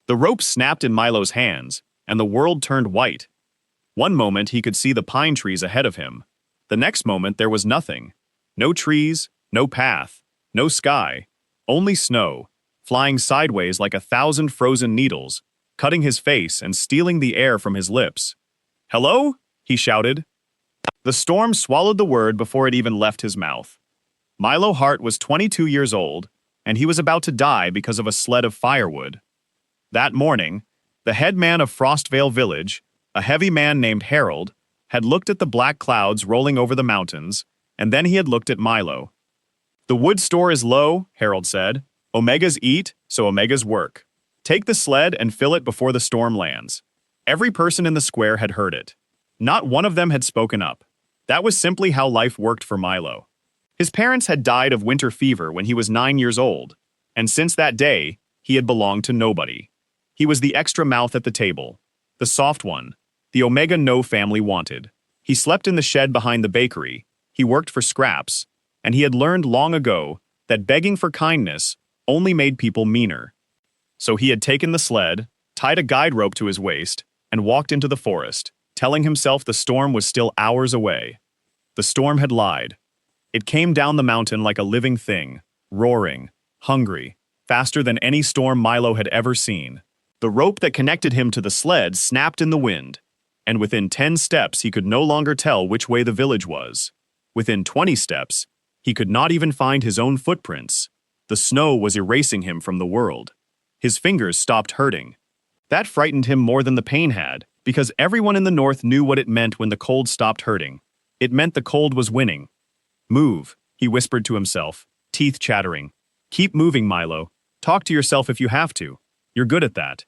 The rope snapped in Milo's hands, and the world turned white. One moment he could see the pine trees ahead of him. The next moment there was nothing. No trees, no path, no sky, only snow, flying sideways like 1,000 frozen needles, cutting his face and stealing the air from his lips. "Hello?" he shouted. The storm swallowed the word before it even left his mouth. Milo Hart was 22 years old, and he was about to die because of a sled of firewood. That morning, the head man of Frostvale Village, a heavy man named Harold, had looked at the black clouds rolling over the mountains, and then he had looked at Milo. "The wood store is low," Harold said. "Omegas eat, so Omegas work. Take the sled and fill it before the storm lands." Every person in the square had heard it. Not one of them had spoken up. That was simply how life worked for Milo. His parents had died of winter fever when he was 9 years old, and since that day, he had belonged to nobody. He was the extra mouth at the table, the soft one, the Omega no family wanted. He slept in the shed behind the bakery, he worked for scraps, and he had learned long ago that begging for kindness only made people meaner. So he had taken the sled, tied a guide rope to his waist, and walked into the forest, telling himself the storm was still hours away. The storm had lied. It came down the mountain like a living thing, roaring, hungry, faster than any storm Milo had ever seen. The rope that connected him to the sled snapped in the wind, and within 10 steps he could no longer tell which way the village was. Within 20 steps, he could not even find his own footprints. The snow was erasing him from the world. His fingers stopped hurting. That frightened him more than the pain had, because everyone in the north knew what it meant when the cold stopped hurting. It meant the cold was winning. "Move," he whispered to himself, teeth chattering. "Keep moving, Milo. Talk to yourself if you have to. You're good at that."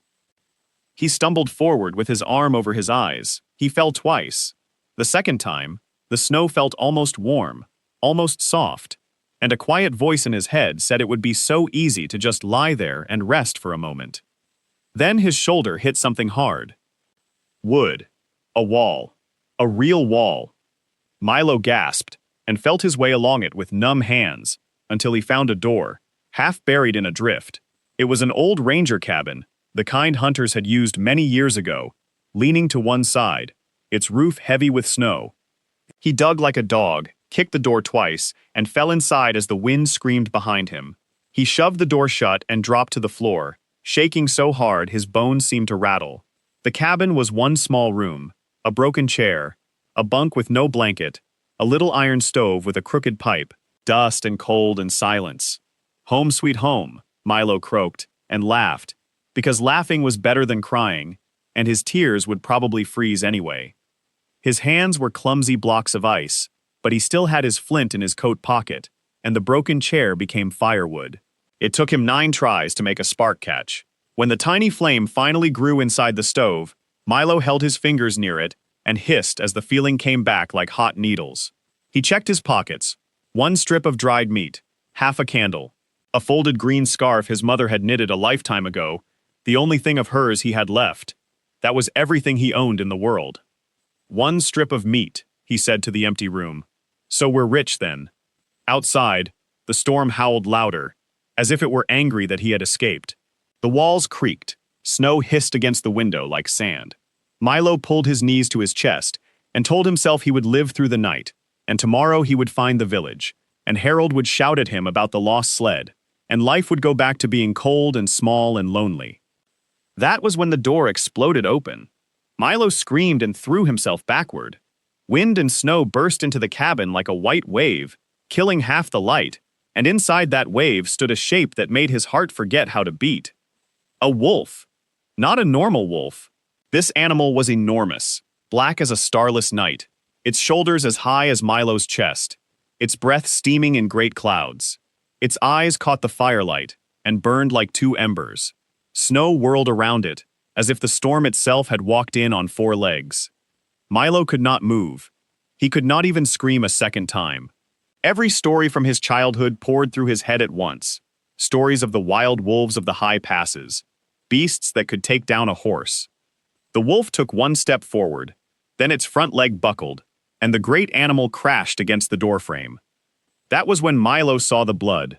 He stumbled forward with his arm over his eyes. He fell twice. The second time, the snow felt almost warm, almost soft, and a quiet voice in his head said it would be so easy to just lie there and rest for a moment. Then his shoulder hit something hard. Wood. A wall. A real wall. Milo gasped and felt his way along it with numb hands until he found a door, half buried in a drift. It was an old ranger cabin, the kind hunters had used many years ago, leaning to one side, its roof heavy with snow. He dug like a dog, kicked the door twice, and fell inside as the wind screamed behind him. He shoved the door shut and dropped to the floor, shaking so hard his bones seemed to rattle. The cabin was one small room, a broken chair, a bunk with no blanket, a little iron stove with a crooked pipe, dust and cold and silence. "Home sweet home," Milo croaked, and laughed, because laughing was better than crying, and his tears would probably freeze anyway. His hands were clumsy blocks of ice, but he still had his flint in his coat pocket, and the broken chair became firewood. It took him 9 tries to make a spark catch. When the tiny flame finally grew inside the stove, Milo held his fingers near it and hissed as the feeling came back like hot needles. He checked his pockets. 1 strip of dried meat, half a candle, a folded green scarf his mother had knitted a lifetime ago, the only thing of hers he had left. That was everything he owned in the world. 1 strip of meat, he said to the empty room. So we're rich then. Outside, the storm howled louder, as if it were angry that he had escaped. The walls creaked, snow hissed against the window like sand. Milo pulled his knees to his chest and told himself he would live through the night, and tomorrow he would find the village, and Harold would shout at him about the lost sled, and life would go back to being cold and small and lonely. That was when the door exploded open. Milo screamed and threw himself backward. Wind and snow burst into the cabin like a white wave, killing half the light, and inside that wave stood a shape that made his heart forget how to beat. A wolf. Not a normal wolf. This animal was enormous, black as a starless night, its shoulders as high as Milo's chest, its breath steaming in great clouds. Its eyes caught the firelight and burned like 2 embers. Snow whirled around it, as if the storm itself had walked in on 4 legs. Milo could not move. He could not even scream a second time. Every story from his childhood poured through his head at once. Stories of the wild wolves of the high passes, beasts that could take down a horse. The wolf took 1 step forward, then its front leg buckled, and the great animal crashed against the doorframe. That was when Milo saw the blood.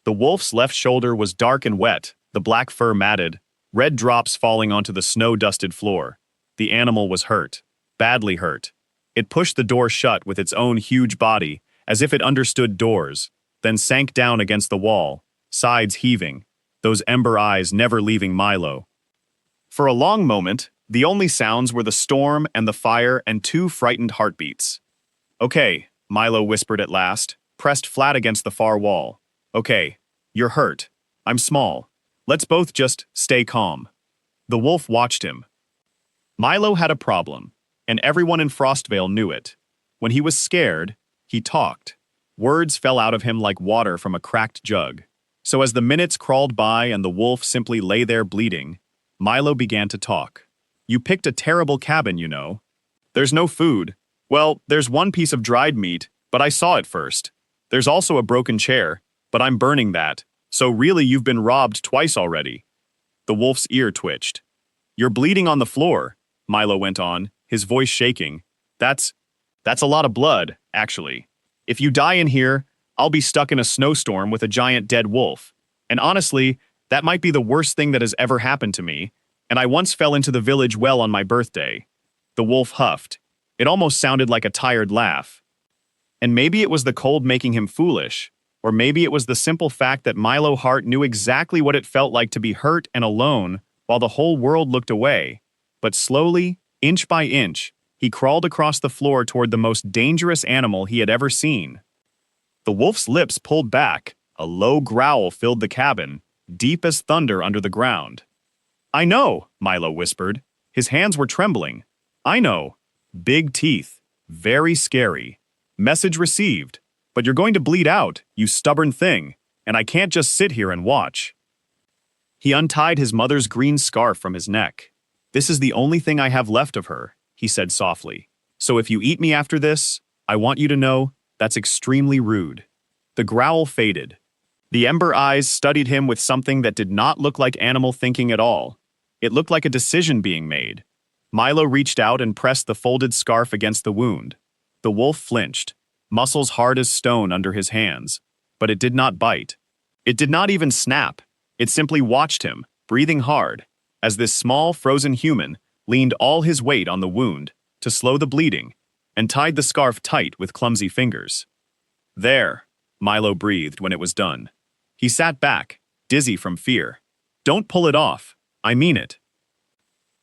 The wolf's left shoulder was dark and wet, the black fur matted, red drops falling onto the snow-dusted floor. The animal was hurt, badly hurt. It pushed the door shut with its own huge body, as if it understood doors, then sank down against the wall, sides heaving, those ember eyes never leaving Milo. For a long moment, the only sounds were the storm and the fire and two frightened heartbeats. "Okay," Milo whispered at last, pressed flat against the far wall. "Okay, you're hurt. I'm small. Let's both just stay calm." The wolf watched him. Milo had a problem, and everyone in Frostvale knew it. When he was scared, he talked. Words fell out of him like water from a cracked jug. So as the minutes crawled by and the wolf simply lay there bleeding, Milo began to talk. "You picked a terrible cabin, you know. There's no food. Well, there's one piece of dried meat, but I saw it first. There's also a broken chair, but I'm burning that. So really you've been robbed twice already." The wolf's ear twitched. "You're bleeding on the floor," Milo went on, his voice shaking. That's a lot of blood, actually. If you die in here, I'll be stuck in a snowstorm with a giant dead wolf. And honestly, that might be the worst thing that has ever happened to me, and I once fell into the village well on my birthday." The wolf huffed. It almost sounded like a tired laugh. And maybe it was the cold making him foolish, or maybe it was the simple fact that Milo Hart knew exactly what it felt like to be hurt and alone while the whole world looked away. But slowly, inch by inch, he crawled across the floor toward the most dangerous animal he had ever seen. The wolf's lips pulled back, a low growl filled the cabin, deep as thunder under the ground. "I know," Milo whispered. His hands were trembling. "I know. Big teeth. Very scary. Message received. But you're going to bleed out, you stubborn thing, and I can't just sit here and watch." He untied his mother's green scarf from his neck. "This is the only thing I have left of her," he said softly. "So if you eat me after this, I want you to know that's extremely rude." The growl faded. The ember eyes studied him with something that did not look like animal thinking at all. It looked like a decision being made. Milo reached out and pressed the folded scarf against the wound. The wolf flinched, muscles hard as stone under his hands, but it did not bite. It did not even snap. It simply watched him, breathing hard, as this small, frozen human leaned all his weight on the wound to slow the bleeding and tied the scarf tight with clumsy fingers. "There," Milo breathed when it was done. He sat back, dizzy from fear. "Don't pull it off. I mean it."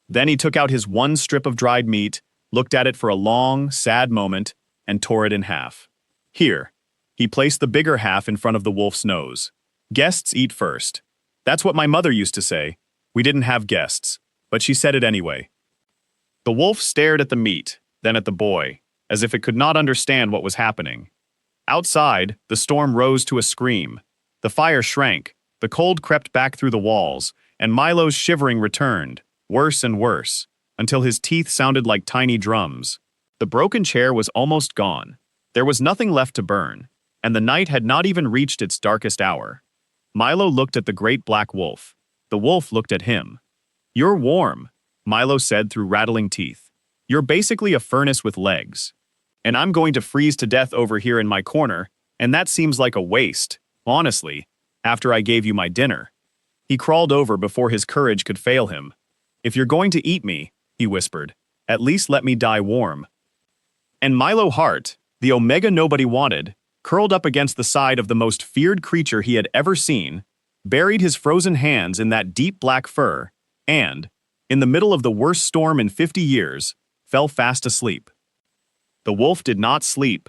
Then he took out his one strip of dried meat, looked at it for a long, sad moment, and tore it in half. "Here." He placed the bigger half in front of the wolf's nose. "Guests eat first. That's what my mother used to say. We didn't have guests, but she said it anyway." The wolf stared at the meat, then at the boy, as if it could not understand what was happening. Outside, the storm rose to a scream. The fire shrank, the cold crept back through the walls, and Milo's shivering returned, worse and worse, until his teeth sounded like tiny drums. The broken chair was almost gone. There was nothing left to burn, and the night had not even reached its darkest hour. Milo looked at the great black wolf. The wolf looked at him. "You're warm," Milo said through rattling teeth. "You're basically a furnace with legs. And I'm going to freeze to death over here in my corner, and that seems like a waste, honestly, after I gave you my dinner." He crawled over before his courage could fail him. "If you're going to eat me," he whispered, "at least let me die warm." And Milo Hart, the Omega nobody wanted, curled up against the side of the most feared creature he had ever seen, buried his frozen hands in that deep black fur, and, in the middle of the worst storm in 50 years, fell fast asleep. The wolf did not sleep.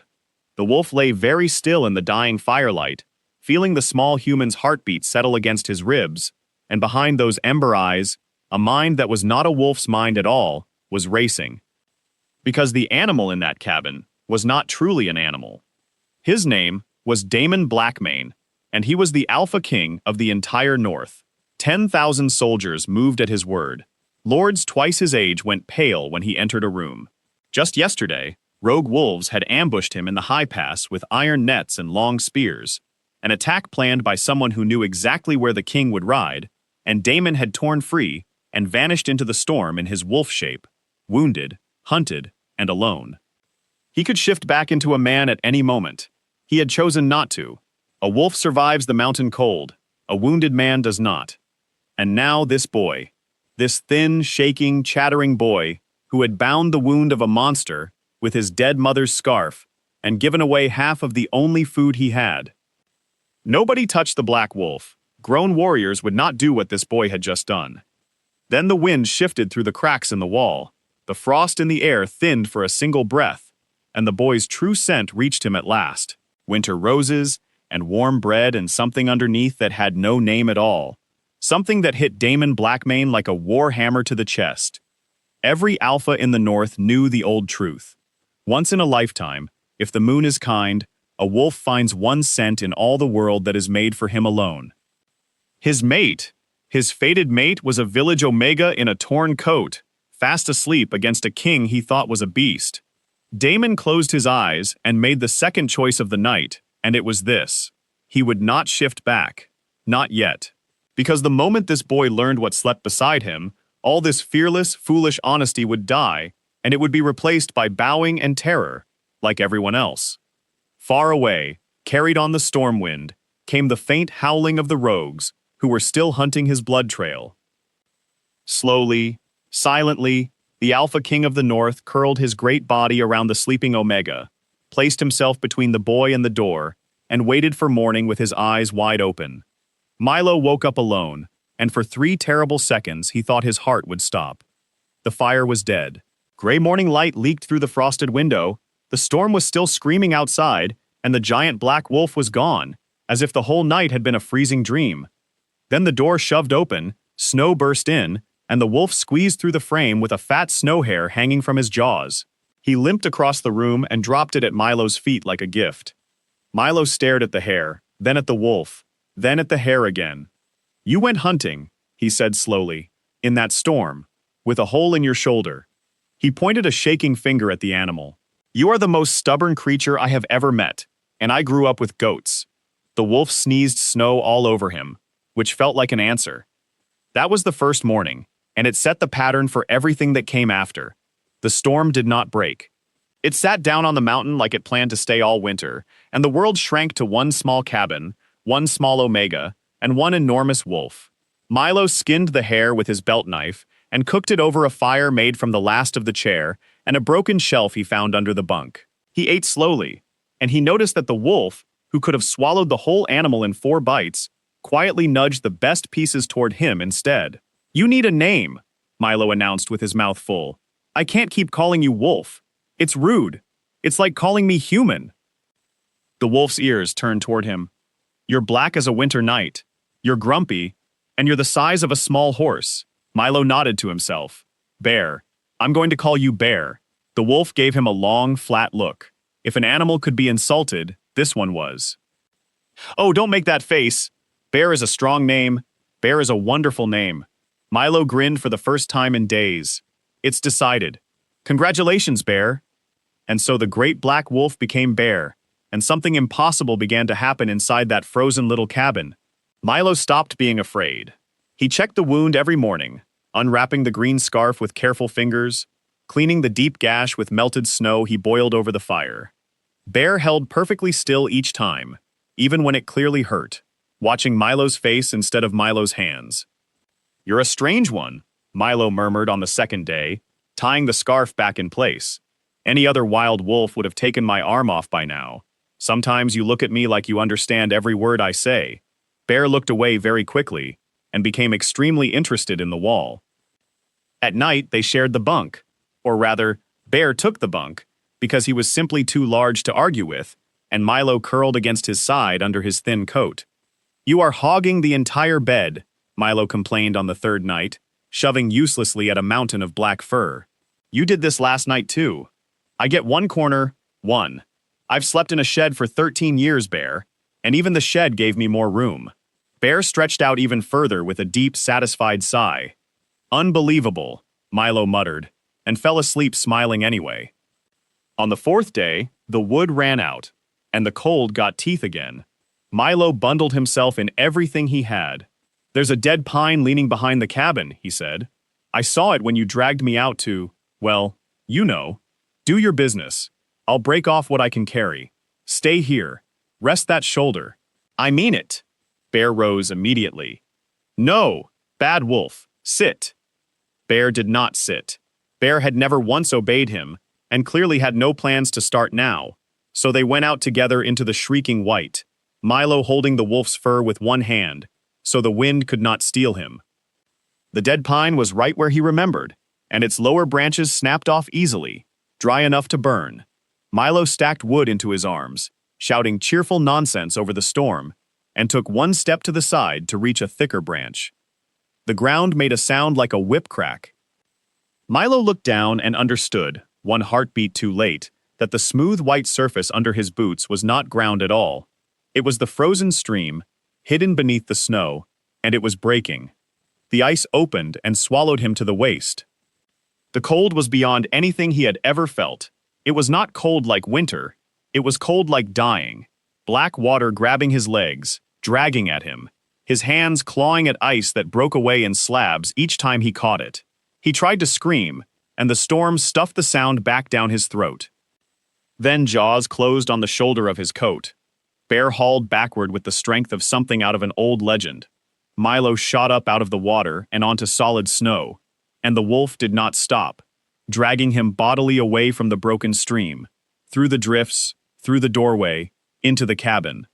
The wolf lay very still in the dying firelight, feeling the small human's heartbeat settle against his ribs, and behind those ember eyes, a mind that was not a wolf's mind at all was racing. Because the animal in that cabin was not truly an animal. His name was Damon Blackmane, and he was the Alpha King of the entire North. 10,000 soldiers moved at his word. Lords twice his age went pale when he entered a room. Just yesterday, rogue wolves had ambushed him in the high pass with iron nets and long spears, an attack planned by someone who knew exactly where the king would ride, and Damon had torn free and vanished into the storm in his wolf shape, wounded, hunted, and alone. He could shift back into a man at any moment. He had chosen not to. A wolf survives the mountain cold. A wounded man does not. And now this boy, This thin, shaking, chattering boy who had bound the wound of a monster with his dead mother's scarf and given away half of the only food he had. Nobody touched the black wolf. Grown warriors would not do what this boy had just done. Then the wind shifted through the cracks in the wall. The frost in the air thinned for a single breath, and the boy's true scent reached him at last. Winter roses, and warm bread, and something underneath that had no name at all. Something that hit Damon Blackmane like a war hammer to the chest. Every alpha in the north knew the old truth. Once in a lifetime, if the moon is kind, a wolf finds one scent in all the world that is made for him alone. His mate, his fated mate, was a village omega in a torn coat, fast asleep against a king he thought was a beast. Damon closed his eyes and made the second choice of the night, and it was this. He would not shift back. Not yet. Because the moment this boy learned what slept beside him, all this fearless, foolish honesty would die, and it would be replaced by bowing and terror, like everyone else. Far away, carried on the storm wind, came the faint howling of the rogues, who were still hunting his blood trail. Slowly, silently, the Alpha King of the North curled his great body around the sleeping Omega, placed himself between the boy and the door, and waited for morning with his eyes wide open. Milo woke up alone, and for 3 terrible seconds he thought his heart would stop. The fire was dead. Gray morning light leaked through the frosted window, the storm was still screaming outside, and the giant black wolf was gone, as if the whole night had been a freezing dream. Then the door shoved open, snow burst in, and the wolf squeezed through the frame with a fat snow hare hanging from his jaws. He limped across the room and dropped it at Milo's feet like a gift. Milo stared at the hare, then at the wolf, then at the hare again. "You went hunting," he said slowly, "in that storm, with a hole in your shoulder." He pointed a shaking finger at the animal. "You are the most stubborn creature I have ever met, and I grew up with goats." The wolf sneezed snow all over him, which felt like an answer. That was the first morning, and it set the pattern for everything that came after. The storm did not break. It sat down on the mountain like it planned to stay all winter, and the world shrank to one small cabin, one small Omega, and one enormous wolf. Milo skinned the hare with his belt knife and cooked it over a fire made from the last of the chair and a broken shelf he found under the bunk. He ate slowly, and he noticed that the wolf, who could have swallowed the whole animal in 4 bites, quietly nudged the best pieces toward him instead. "You need a name," Milo announced with his mouth full. "I can't keep calling you wolf. It's rude. It's like calling me human." The wolf's ears turned toward him. "You're black as a winter night. You're grumpy, and you're the size of a small horse." Milo nodded to himself. "Bear. I'm going to call you Bear." The wolf gave him a long, flat look. If an animal could be insulted, this one was. "Oh, don't make that face. Bear is a strong name. Bear is a wonderful name." Milo grinned for the first time in days. "It's decided. Congratulations, Bear." And so the great black wolf became Bear, and something impossible began to happen inside that frozen little cabin. Milo stopped being afraid. He checked the wound every morning, unwrapping the green scarf with careful fingers, cleaning the deep gash with melted snow he boiled over the fire. Bear held perfectly still each time, even when it clearly hurt, watching Milo's face instead of Milo's hands. "You're a strange one," Milo murmured on the second day, tying the scarf back in place. "Any other wild wolf would have taken my arm off by now. Sometimes you look at me like you understand every word I say." Bear looked away very quickly and became extremely interested in the wall. At night, they shared the bunk. Or rather, Bear took the bunk, because he was simply too large to argue with, and Milo curled against his side under his thin coat. "You are hogging the entire bed," Milo complained on the 3rd night, shoving uselessly at a mountain of black fur. "You did this last night too. I get one corner, one. I've slept in a shed for 13 years, Bear, and even the shed gave me more room." Bear stretched out even further with a deep, satisfied sigh. "Unbelievable," Milo muttered, and fell asleep smiling anyway. On the 4th day, the wood ran out, and the cold got teeth again. Milo bundled himself in everything he had. "There's a dead pine leaning behind the cabin," he said. "I saw it when you dragged me out to, well, you know. Do your business. I'll break off what I can carry. Stay here. Rest that shoulder." "I mean it." Bear rose immediately. "No, bad wolf. Sit." Bear did not sit. Bear had never once obeyed him, and clearly had no plans to start now, so they went out together into the shrieking white, Milo holding the wolf's fur with one hand, so the wind could not steal him. The dead pine was right where he remembered, and its lower branches snapped off easily, dry enough to burn. Milo stacked wood into his arms, shouting cheerful nonsense over the storm, and took one step to the side to reach a thicker branch. The ground made a sound like a whip crack. Milo looked down and understood, one heartbeat too late, that the smooth white surface under his boots was not ground at all. It was the frozen stream, hidden beneath the snow, and it was breaking. The ice opened and swallowed him to the waist. The cold was beyond anything he had ever felt. It was not cold like winter. It was cold like dying. Black water grabbing his legs, dragging at him, his hands clawing at ice that broke away in slabs each time he caught it. He tried to scream, and the storm stuffed the sound back down his throat. Then jaws closed on the shoulder of his coat. Bear hauled backward with the strength of something out of an old legend. Milo shot up out of the water and onto solid snow, and the wolf did not stop, dragging him bodily away from the broken stream, through the drifts, through the doorway, into the cabin.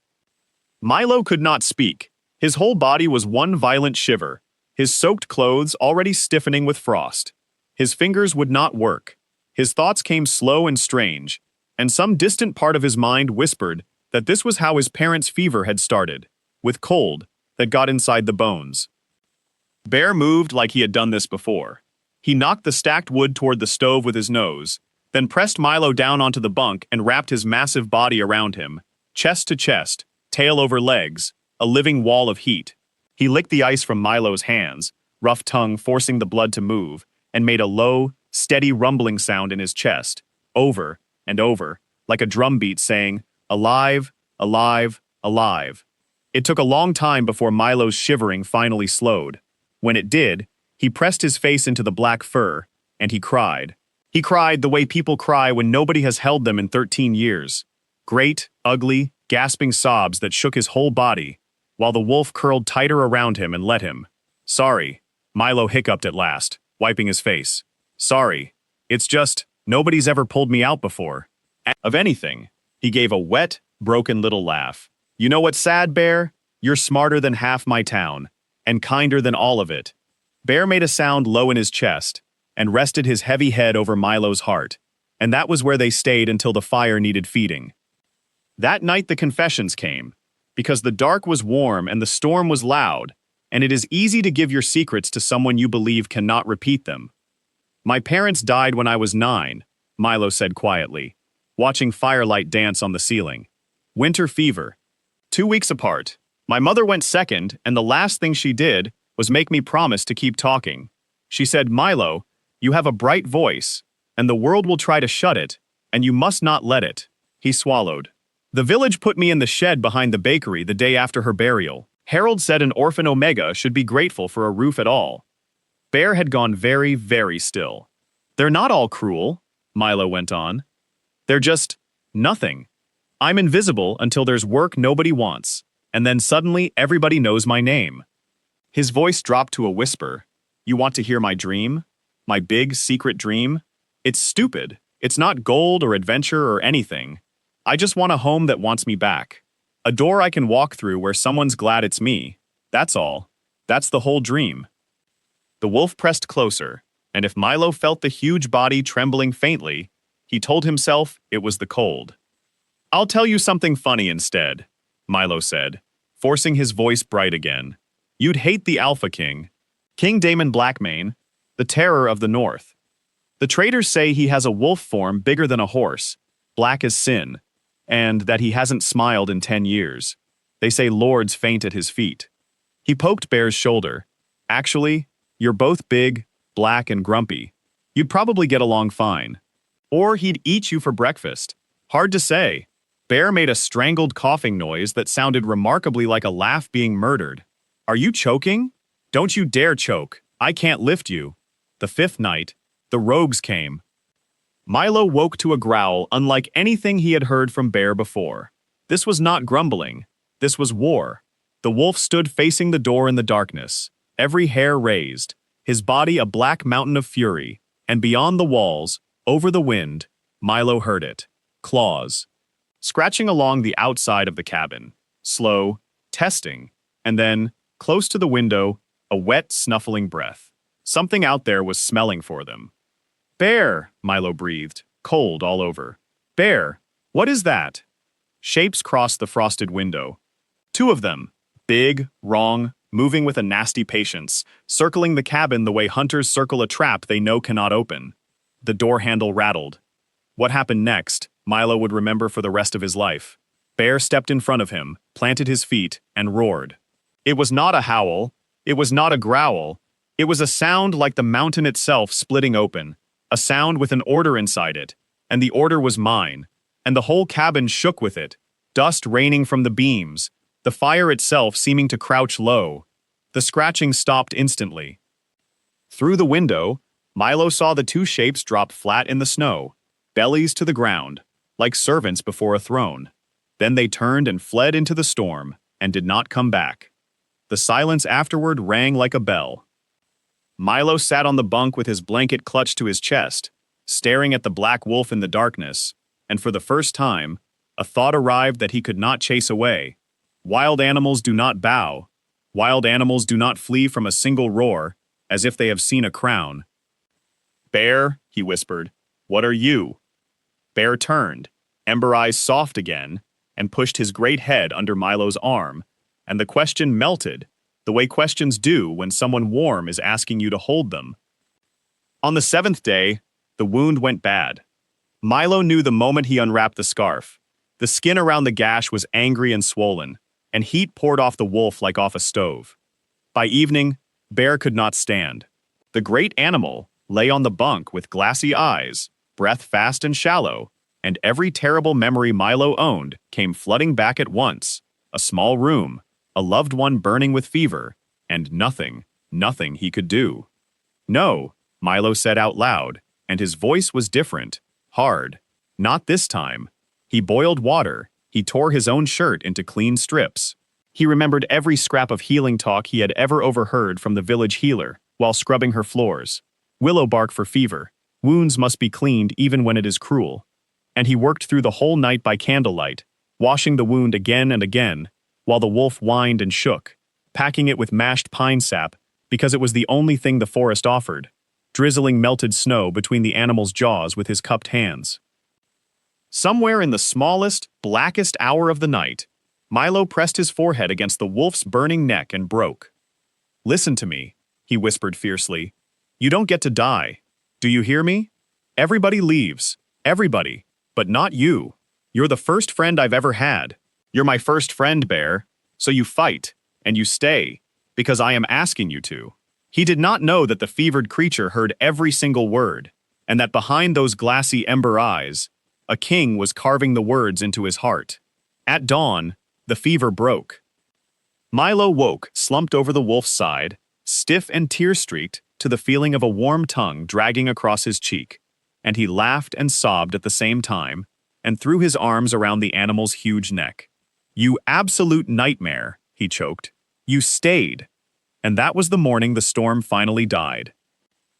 Milo could not speak. His whole body was one violent shiver, his soaked clothes already stiffening with frost. His fingers would not work. His thoughts came slow and strange, and some distant part of his mind whispered that this was how his parents' fever had started, with cold that got inside the bones. Bear moved like he had done this before. He knocked the stacked wood toward the stove with his nose, then pressed Milo down onto the bunk and wrapped his massive body around him, chest to chest, tail over legs, a living wall of heat. He licked the ice from Milo's hands, rough tongue forcing the blood to move, and made a low, steady rumbling sound in his chest, over and over, like a drumbeat saying, "Alive, alive, alive." It took a long time before Milo's shivering finally slowed. When it did, he pressed his face into the black fur, and he cried. He cried the way people cry when nobody has held them in 13 years. Great, ugly, gasping sobs that shook his whole body, while the wolf curled tighter around him and let him. "Sorry," Milo hiccuped at last, wiping his face. "Sorry. It's just, nobody's ever pulled me out before. Of anything." He gave a wet, broken little laugh. "You know what's sad, Bear? You're smarter than half my town, and kinder than all of it." Bear made a sound low in his chest, and rested his heavy head over Milo's heart, and that was where they stayed until the fire needed feeding. That night the confessions came, because the dark was warm and the storm was loud, and it is easy to give your secrets to someone you believe cannot repeat them. "My parents died when I was 9, Milo said quietly, watching firelight dance on the ceiling. Winter fever. 2 weeks apart. My mother went second, and the last thing she did was make me promise to keep talking. She said, 'Milo, you have a bright voice, and the world will try to shut it, and you must not let it.'" He swallowed. "The village put me in the shed behind the bakery the day after her burial. Harold said an orphan Omega should be grateful for a roof at all." Bear had gone very, very still. "They're not all cruel," Milo went on. "They're just nothing. I'm invisible until there's work nobody wants, and then suddenly everybody knows my name." His voice dropped to a whisper. "You want to hear my dream? My big, secret dream? It's stupid. It's not gold or adventure or anything. I just want a home that wants me back. A door I can walk through where someone's glad it's me. That's all. That's the whole dream." The wolf pressed closer, and if Milo felt the huge body trembling faintly, he told himself it was the cold. "I'll tell you something funny instead," Milo said, forcing his voice bright again. "You'd hate the Alpha King, King Damon Blackmane, the terror of the North. The traders say he has a wolf form bigger than a horse, black as sin, and that he hasn't smiled in 10 years. They say lords faint at his feet." He poked Bear's shoulder. "Actually, you're both big, black, and grumpy. You'd probably get along fine. Or he'd eat you for breakfast. Hard to say." Bear made a strangled coughing noise that sounded remarkably like a laugh being murdered. "Are you choking? Don't you dare choke. I can't lift you." The 5th night, the rogues came. Milo woke to a growl unlike anything he had heard from Bear before. This was not grumbling. This was war. The wolf stood facing the door in the darkness, every hair raised, his body a black mountain of fury, and beyond the walls, over the wind, Milo heard it. Claws. Scratching along the outside of the cabin. Slow, testing, and then, close to the window, a wet, snuffling breath. Something out there was smelling for them. Bear, Milo breathed, cold all over. Bear, what is that? Shapes crossed the frosted window. Two of them, big, wrong, moving with a nasty patience, circling the cabin the way hunters circle a trap they know cannot open. The door handle rattled. What happened next, Milo would remember for the rest of his life. Bear stepped in front of him, planted his feet, and roared. It was not a howl. It was not a growl. It was a sound like the mountain itself splitting open, a sound with an order inside it, and the order was mine, and the whole cabin shook with it, dust raining from the beams, the fire itself seeming to crouch low. The scratching stopped instantly. Through the window, Milo saw the two shapes drop flat in the snow, bellies to the ground, like servants before a throne. Then they turned and fled into the storm, and did not come back. The silence afterward rang like a bell. Milo sat on the bunk with his blanket clutched to his chest, staring at the black wolf in the darkness, and for the first time, a thought arrived that he could not chase away. Wild animals do not bow. Wild animals do not flee from a single roar, as if they have seen a crown. Bear, he whispered, what are you? Bear turned, ember eyes soft again, and pushed his great head under Milo's arm, and the question melted, the way questions do when someone warm is asking you to hold them. On the 7th day, the wound went bad. Milo knew the moment he unwrapped the scarf. The skin around the gash was angry and swollen, and heat poured off the wolf like off a stove. By evening, Bear could not stand. The great animal lay on the bunk with glassy eyes, breath fast and shallow, and every terrible memory Milo owned came flooding back at once. A small room, a loved one burning with fever, and nothing he could do. No, Milo said out loud, and his voice was different, hard. Not this time. He boiled water. He tore his own shirt into clean strips. He remembered every scrap of healing talk he had ever overheard from the village healer while scrubbing her floors. Willow bark for fever. Wounds must be cleaned even when it is cruel. And he worked through the whole night by candlelight, washing the wound again and again, while the wolf whined and shook, packing it with mashed pine sap because it was the only thing the forest offered, drizzling melted snow between the animal's jaws with his cupped hands. Somewhere in the smallest, blackest hour of the night, Milo pressed his forehead against the wolf's burning neck and broke. Listen to me, he whispered fiercely. You don't get to die. Do you hear me? Everybody leaves. Everybody. But not you. You're the first friend I've ever had. You're my first friend, Bear. So you fight, and you stay, because I am asking you to. He did not know that the fevered creature heard every single word, and that behind those glassy ember eyes, a king was carving the words into his heart. At dawn, the fever broke. Milo woke, slumped over the wolf's side, stiff and tear-streaked, to the feeling of a warm tongue dragging across his cheek, and he laughed and sobbed at the same time, and threw his arms around the animal's huge neck. You absolute nightmare, he choked. You stayed. And that was the morning the storm finally died.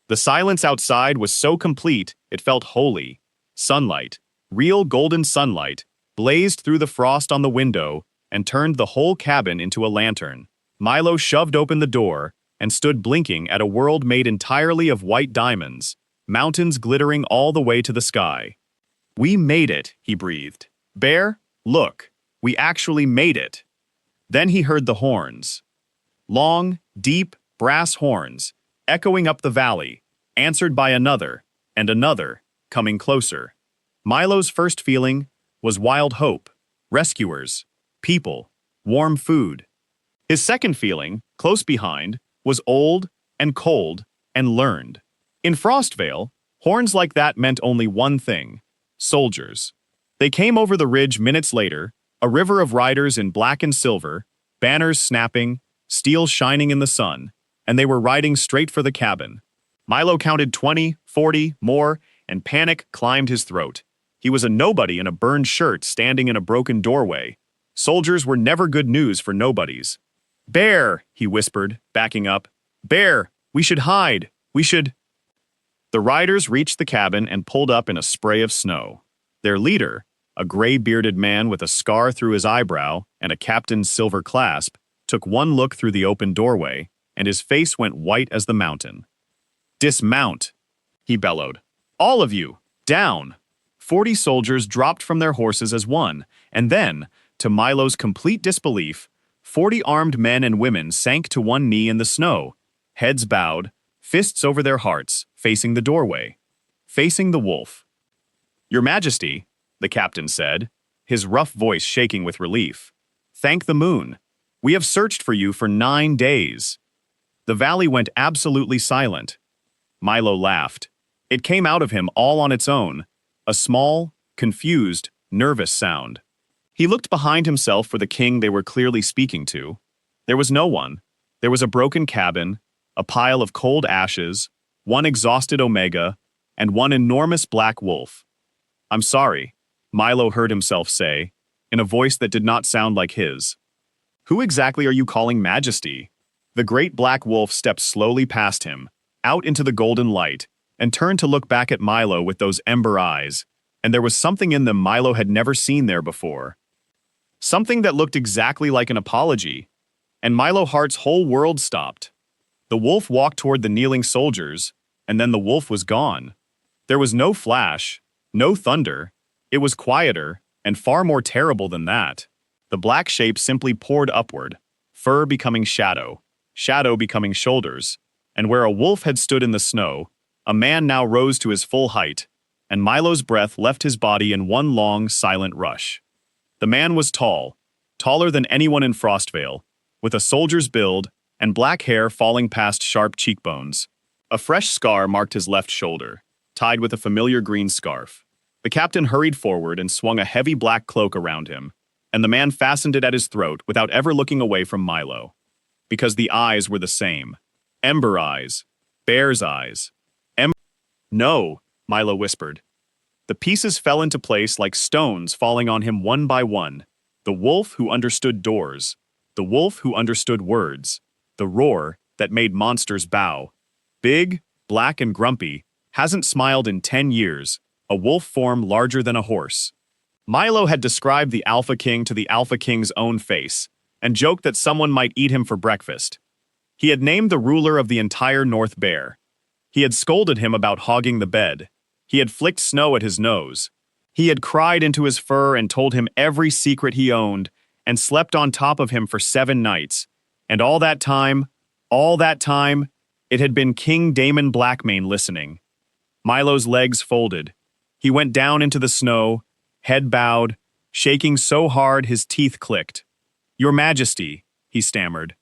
The silence outside was so complete, it felt holy. Sunlight, real golden sunlight, blazed through the frost on the window and turned the whole cabin into a lantern. Milo shoved open the door and stood blinking at a world made entirely of white diamonds, mountains glittering all the way to the sky. We made it, he breathed. Bear, look, we actually made it. Then he heard the horns. Long, deep, brass horns, echoing up the valley, answered by another, and another, coming closer. Milo's first feeling was wild hope, rescuers, people, warm food. His second feeling, close behind, was old and cold and learned. In Frostvale, horns like that meant only one thing: soldiers. They came over the ridge minutes later, a river of riders in black and silver, banners snapping, steel shining in the sun, and they were riding straight for the cabin. Milo counted 20, 40, more, and panic climbed his throat. He was a nobody in a burned shirt standing in a broken doorway. Soldiers were never good news for nobodies. Bear, he whispered, backing up. Bear, We should hide! We should— The riders reached the cabin and pulled up in a spray of snow. Their leader, a gray-bearded man with a scar through his eyebrow and a captain's silver clasp, took one look through the open doorway, and his face went white as the mountain. "Dismount!" he bellowed. "All of you, down!" 40 soldiers dropped from their horses as one, and then, to Milo's complete disbelief, 40 armed men and women sank to one knee in the snow, heads bowed, fists over their hearts, facing the doorway, facing the wolf. "Your Majesty," the captain said, his rough voice shaking with relief, "thank the moon. We have searched for you for 9 days." The valley went absolutely silent. Milo laughed. It came out of him all on its own, a small, confused, nervous sound. He looked behind himself for the king they were clearly speaking to. There was no one. There was a broken cabin, a pile of cold ashes, one exhausted Omega, and one enormous black wolf. "I'm sorry," Milo heard himself say, in a voice that did not sound like his. "Who exactly are you calling Majesty?" The great black wolf stepped slowly past him, out into the golden light, and turned to look back at Milo with those ember eyes, and there was something in them Milo had never seen there before. Something that looked exactly like an apology, and Milo Hart's whole world stopped. The wolf walked toward the kneeling soldiers, and then the wolf was gone. There was no flash, no thunder. It was quieter, and far more terrible than that. The black shape simply poured upward, fur becoming shadow, shadow becoming shoulders, and where a wolf had stood in the snow, a man now rose to his full height, and Milo's breath left his body in one long, silent rush. The man was tall, taller than anyone in Frostvale, with a soldier's build and black hair falling past sharp cheekbones. A fresh scar marked his left shoulder, tied with a familiar green scarf. The captain hurried forward and swung a heavy black cloak around him, and the man fastened it at his throat without ever looking away from Milo. Because the eyes were the same. Ember eyes. Bear's eyes. "No," Milo whispered. The pieces fell into place like stones falling on him one by one. The wolf who understood doors. The wolf who understood words. The roar that made monsters bow. Big, black and grumpy, hasn't smiled in 10 years, a wolf form larger than a horse. Milo had described the Alpha King to the Alpha King's own face, and joked that someone might eat him for breakfast. He had named the ruler of the entire North Bear. He had scolded him about hogging the bed. He had flicked snow at his nose. He had cried into his fur and told him every secret he owned, and slept on top of him for 7 nights. And all that time, it had been King Damon Blackmane listening. Milo's legs folded. He went down into the snow, head bowed, shaking so hard his teeth clicked. "Your Majesty," he stammered.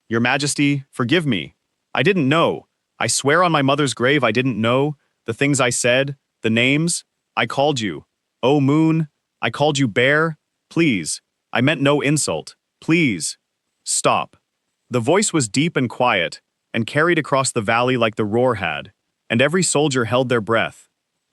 "Your Majesty, forgive me. I didn't know. I swear on my mother's grave I didn't know. The things I said, the names. I called you. Oh, moon. I called you bear. Please. I meant no insult. Please. Stop." The voice was deep and quiet, and carried across the valley like the roar had, and every soldier held their breath.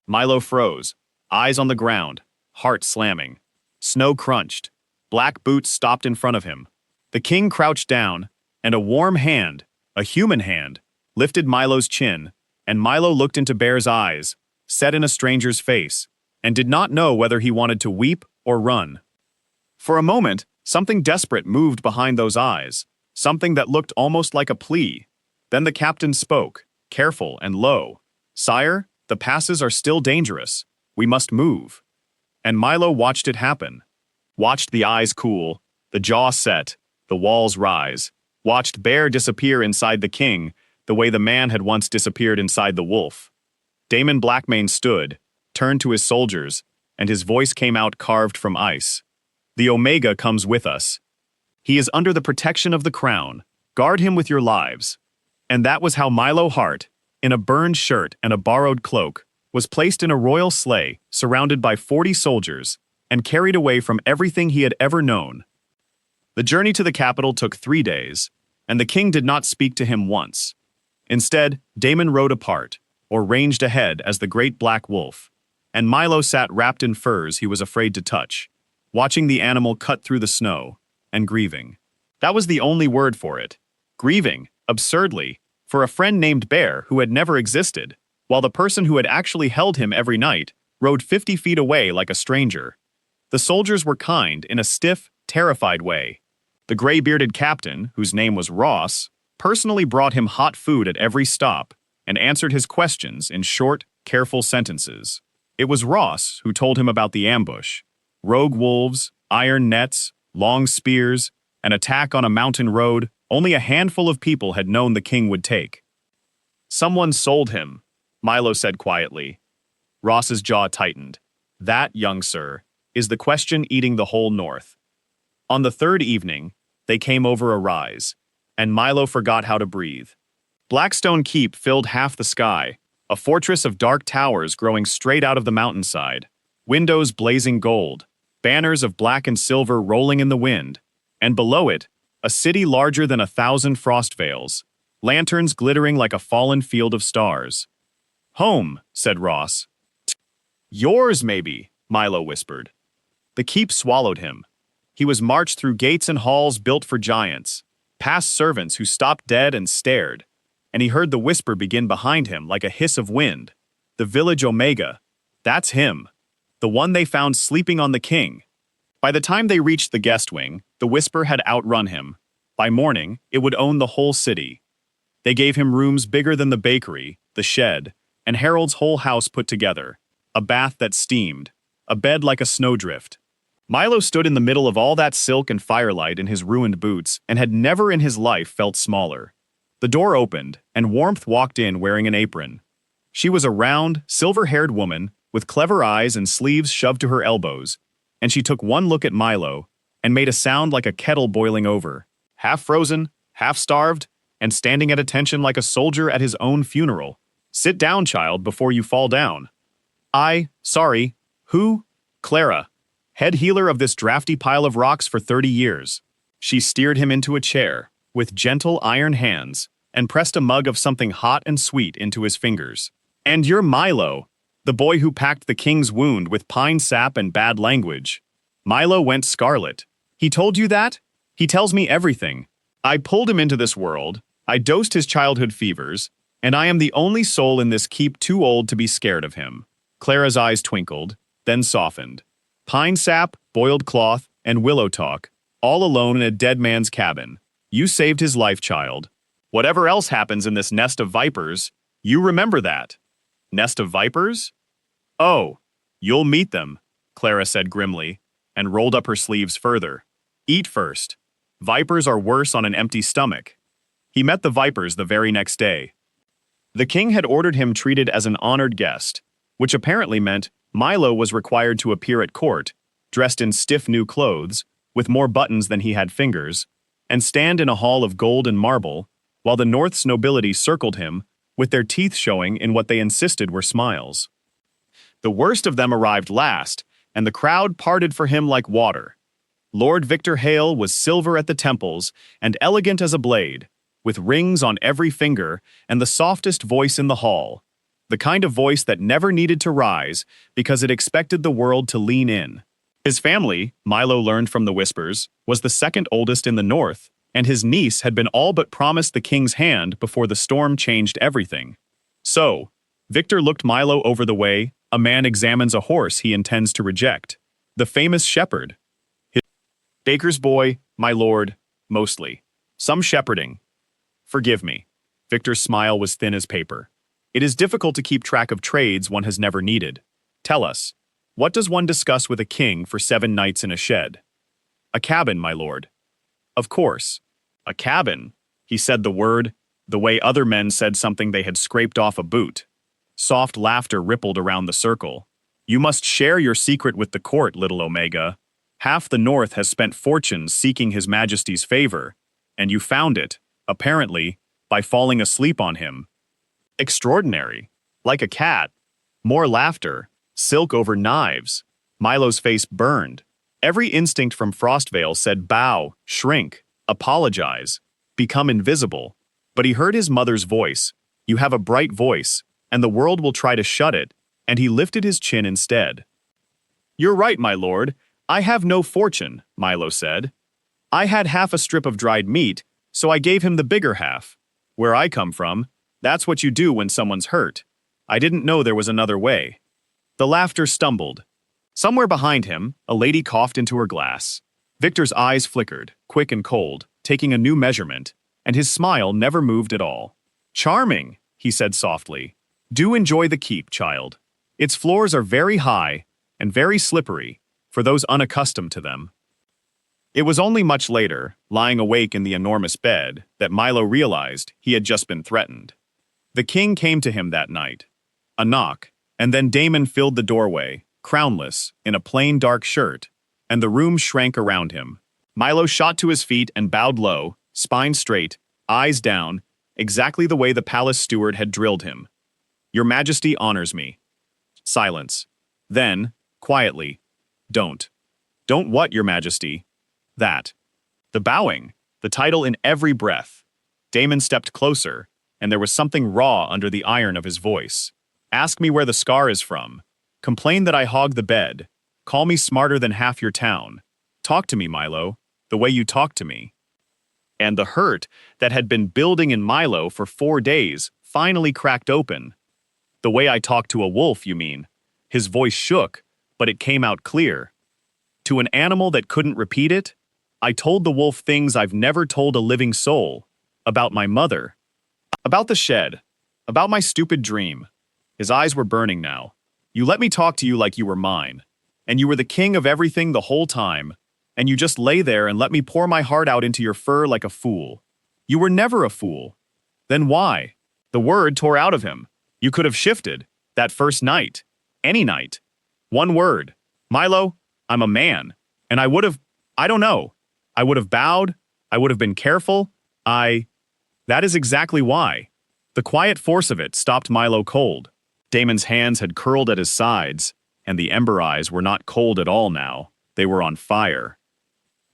Milo froze, eyes on the ground, heart slamming. Snow crunched. Black boots stopped in front of him. The king crouched down, and a warm hand, a human hand, lifted Milo's chin, and Milo looked into Bear's eyes, set in a stranger's face, and did not know whether he wanted to weep or run. For a moment, something desperate moved behind those eyes, something that looked almost like a plea. Then the captain spoke, careful and low. "Sire, the passes are still dangerous. We must move." And Milo watched it happen. Watched the eyes cool, the jaw set, the walls rise. Watched Bear disappear inside the king, the way the man had once disappeared inside the wolf. Damon Blackmane stood, turned to his soldiers, and his voice came out carved from ice. "The Omega comes with us. He is under the protection of the crown. Guard him with your lives." And that was how Milo Hart, in a burned shirt and a borrowed cloak, was placed in a royal sleigh, surrounded by 40 soldiers, and carried away from everything he had ever known. The journey to the capital took 3 days, and the king did not speak to him once. Instead, Damon rode apart, or ranged ahead as the great black wolf, and Milo sat wrapped in furs he was afraid to touch, watching the animal cut through the snow, and grieving. That was the only word for it. Grieving, absurdly, for a friend named Bear who had never existed, while the person who had actually held him every night rode 50 feet away like a stranger. The soldiers were kind in a stiff, terrified way. The gray-bearded captain, whose name was Ross, personally brought him hot food at every stop and answered his questions in short, careful sentences. It was Ross who told him about the ambush. Rogue wolves, iron nets, long spears, an attack on a mountain road only a handful of people had known the king would take. "Someone sold him," Milo said quietly. Ross's jaw tightened. "That, young sir, is the question eating the whole north." On the third evening, they came over a rise, and Milo forgot how to breathe. Blackstone Keep filled half the sky, a fortress of dark towers growing straight out of the mountainside, windows blazing gold, banners of black and silver rolling in the wind, and below it, a city larger than 1,000 frost veils, lanterns glittering like a fallen field of stars. "Home," said Ross. "Yours, maybe," Milo whispered. The keep swallowed him. He was marched through gates and halls built for giants, past servants who stopped dead and stared, and he heard the whisper begin behind him like a hiss of wind. "The village Omega. That's him. The one they found sleeping on the king." By the time they reached the guest wing, the whisper had outrun him. By morning, it would own the whole city. They gave him rooms bigger than the bakery, the shed, and Harold's whole house put together, a bath that steamed, a bed like a snowdrift. Milo stood in the middle of all that silk and firelight in his ruined boots and had never in his life felt smaller. The door opened, and Warmth walked in wearing an apron. She was a round, silver-haired woman with clever eyes and sleeves shoved to her elbows, and she took one look at Milo and made a sound like a kettle boiling over, half frozen, half starved, and standing at attention like a soldier at his own funeral. "Sit down, child, before you fall down." Sorry, who?" "Clara, head healer of this drafty pile of rocks for 30 years. She steered him into a chair, with gentle iron hands, and pressed a mug of something hot and sweet into his fingers. "And you're Milo, the boy who packed the king's wound with pine sap and bad language." Milo went scarlet. "He told you that?" "He tells me everything. I pulled him into this world, I dosed his childhood fevers, and I am the only soul in this keep too old to be scared of him." Clara's eyes twinkled, then softened. "Pine sap, boiled cloth, and willow talk, all alone in a dead man's cabin. You saved his life, child. Whatever else happens in this nest of vipers, you remember that." "Nest of vipers?" "Oh, you'll meet them," Clara said grimly, and rolled up her sleeves further. "Eat first. Vipers are worse on an empty stomach." He met the vipers the very next day. The king had ordered him treated as an honored guest, which apparently meant Milo was required to appear at court, dressed in stiff new clothes, with more buttons than he had fingers, and stand in a hall of gold and marble, while the North's nobility circled him, with their teeth showing in what they insisted were smiles. The worst of them arrived last, and the crowd parted for him like water. Lord Victor Hale was silver at the temples and elegant as a blade, with rings on every finger and the softest voice in the hall, the kind of voice that never needed to rise because it expected the world to lean in. His family, Milo learned from the whispers, was the second oldest in the north, and his niece had been all but promised the king's hand before the storm changed everything. So, Victor looked Milo over the way a man examines a horse he intends to reject. The famous shepherd. His baker's boy, my lord, mostly. Some shepherding. Forgive me. Victor's smile was thin as paper. It is difficult to keep track of trades one has never needed. Tell us, what does one discuss with a king for 7 nights in a shed? A cabin, my lord. Of course. A cabin. He said the word, the way other men said something they had scraped off a boot. Soft laughter rippled around the circle. You must share your secret with the court, little Omega. Half the North has spent fortunes seeking His Majesty's favor, and you found it, apparently, by falling asleep on him. Extraordinary. Like a cat. More laughter. Silk over knives. Milo's face burned. Every instinct from Frostvale said bow, shrink, apologize, become invisible. But he heard his mother's voice. You have a bright voice, and the world will try to shut it, and he lifted his chin instead. You're right, my lord. I have no fortune, Milo said. I had half a strip of dried meat, so I gave him the bigger half. Where I come from, that's what you do when someone's hurt. I didn't know there was another way. The laughter stumbled. Somewhere behind him, a lady coughed into her glass. Victor's eyes flickered, quick and cold, taking a new measurement, and his smile never moved at all. Charming, he said softly. Do enjoy the keep, child. Its floors are very high and very slippery for those unaccustomed to them. It was only much later, lying awake in the enormous bed, that Milo realized he had just been threatened. The king came to him that night. A knock, and then Damon filled the doorway, crownless, in a plain dark shirt, and the room shrank around him. Milo shot to his feet and bowed low, spine straight, eyes down, exactly the way the palace steward had drilled him. Your Majesty honors me. Silence. Then, quietly, don't. Don't what, Your Majesty? That. The bowing, the title in every breath. Damon stepped closer, and there was something raw under the iron of his voice. Ask me where the scar is from. Complain that I hog the bed. Call me smarter than half your town. Talk to me, Milo, the way you talk to me. And the hurt that had been building in Milo for 4 days finally cracked open. The way I talk to a wolf, you mean? His voice shook, but it came out clear. To an animal that couldn't repeat it, I told the wolf things I've never told a living soul. About my mother. About the shed. About my stupid dream. His eyes were burning now. You let me talk to you like you were mine. And you were the king of everything the whole time. And you just lay there and let me pour my heart out into your fur like a fool. You were never a fool. Then why? The word tore out of him. You could have shifted. That first night. Any night. One word. Milo, I'm a man. And I would have, I don't know. I would have bowed. I would have been careful. That is exactly why. The quiet force of it stopped Milo cold. Damon's hands had curled at his sides, and the ember eyes were not cold at all now. They were on fire.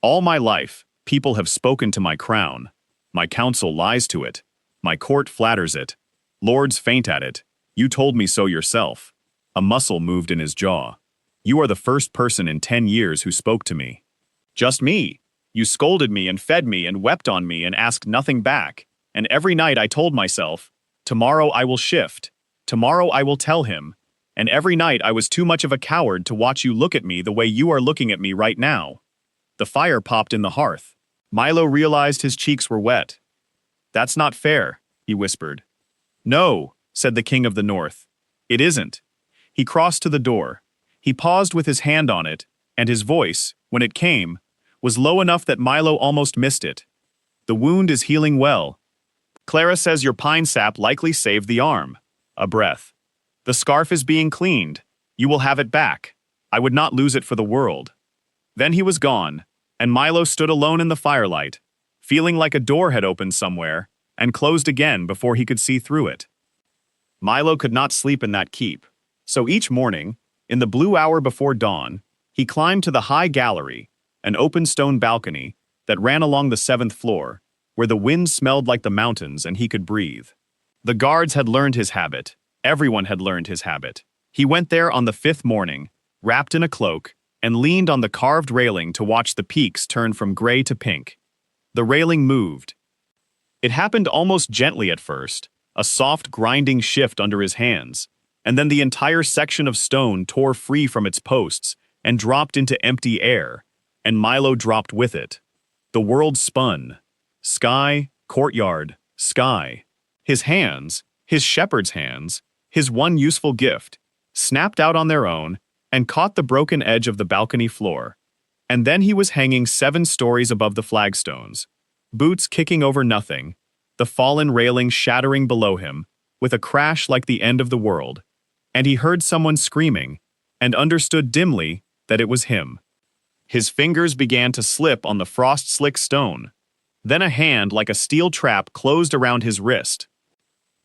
All my life, people have spoken to my crown. My council lies to it. My court flatters it. Lords faint at it. You told me so yourself. A muscle moved in his jaw. You are the first person in 10 years who spoke to me. Just me. You scolded me and fed me and wept on me and asked nothing back. And every night I told myself, tomorrow I will shift. Tomorrow I will tell him. And every night I was too much of a coward to watch you look at me the way you are looking at me right now. The fire popped in the hearth. Milo realized his cheeks were wet. That's not fair, he whispered. No, said the king of the north. It isn't. He crossed to the door. He paused with his hand on it, and his voice, when it came, was low enough that Milo almost missed it. The wound is healing well. Clara says your pine sap likely saved the arm. A breath. The scarf is being cleaned. You will have it back. I would not lose it for the world. Then he was gone, and Milo stood alone in the firelight, feeling like a door had opened somewhere and closed again before he could see through it. Milo could not sleep in that keep, so each morning, in the blue hour before dawn, he climbed to the high gallery, an open stone balcony that ran along the 7th floor, where the wind smelled like the mountains and he could breathe. The guards had learned his habit. Everyone had learned his habit. He went there on the 5th morning, wrapped in a cloak, and leaned on the carved railing to watch the peaks turn from gray to pink. The railing moved. It happened almost gently at first, a soft grinding shift under his hands, and then the entire section of stone tore free from its posts and dropped into empty air, and Milo dropped with it. The world spun. Sky, courtyard, sky. His hands, his shepherd's hands, his one useful gift, snapped out on their own and caught the broken edge of the balcony floor. And then he was hanging 7 stories above the flagstones, boots kicking over nothing, the fallen railing shattering below him, with a crash like the end of the world. And he heard someone screaming, and understood dimly that it was him. His fingers began to slip on the frost-slick stone. Then a hand like a steel trap closed around his wrist.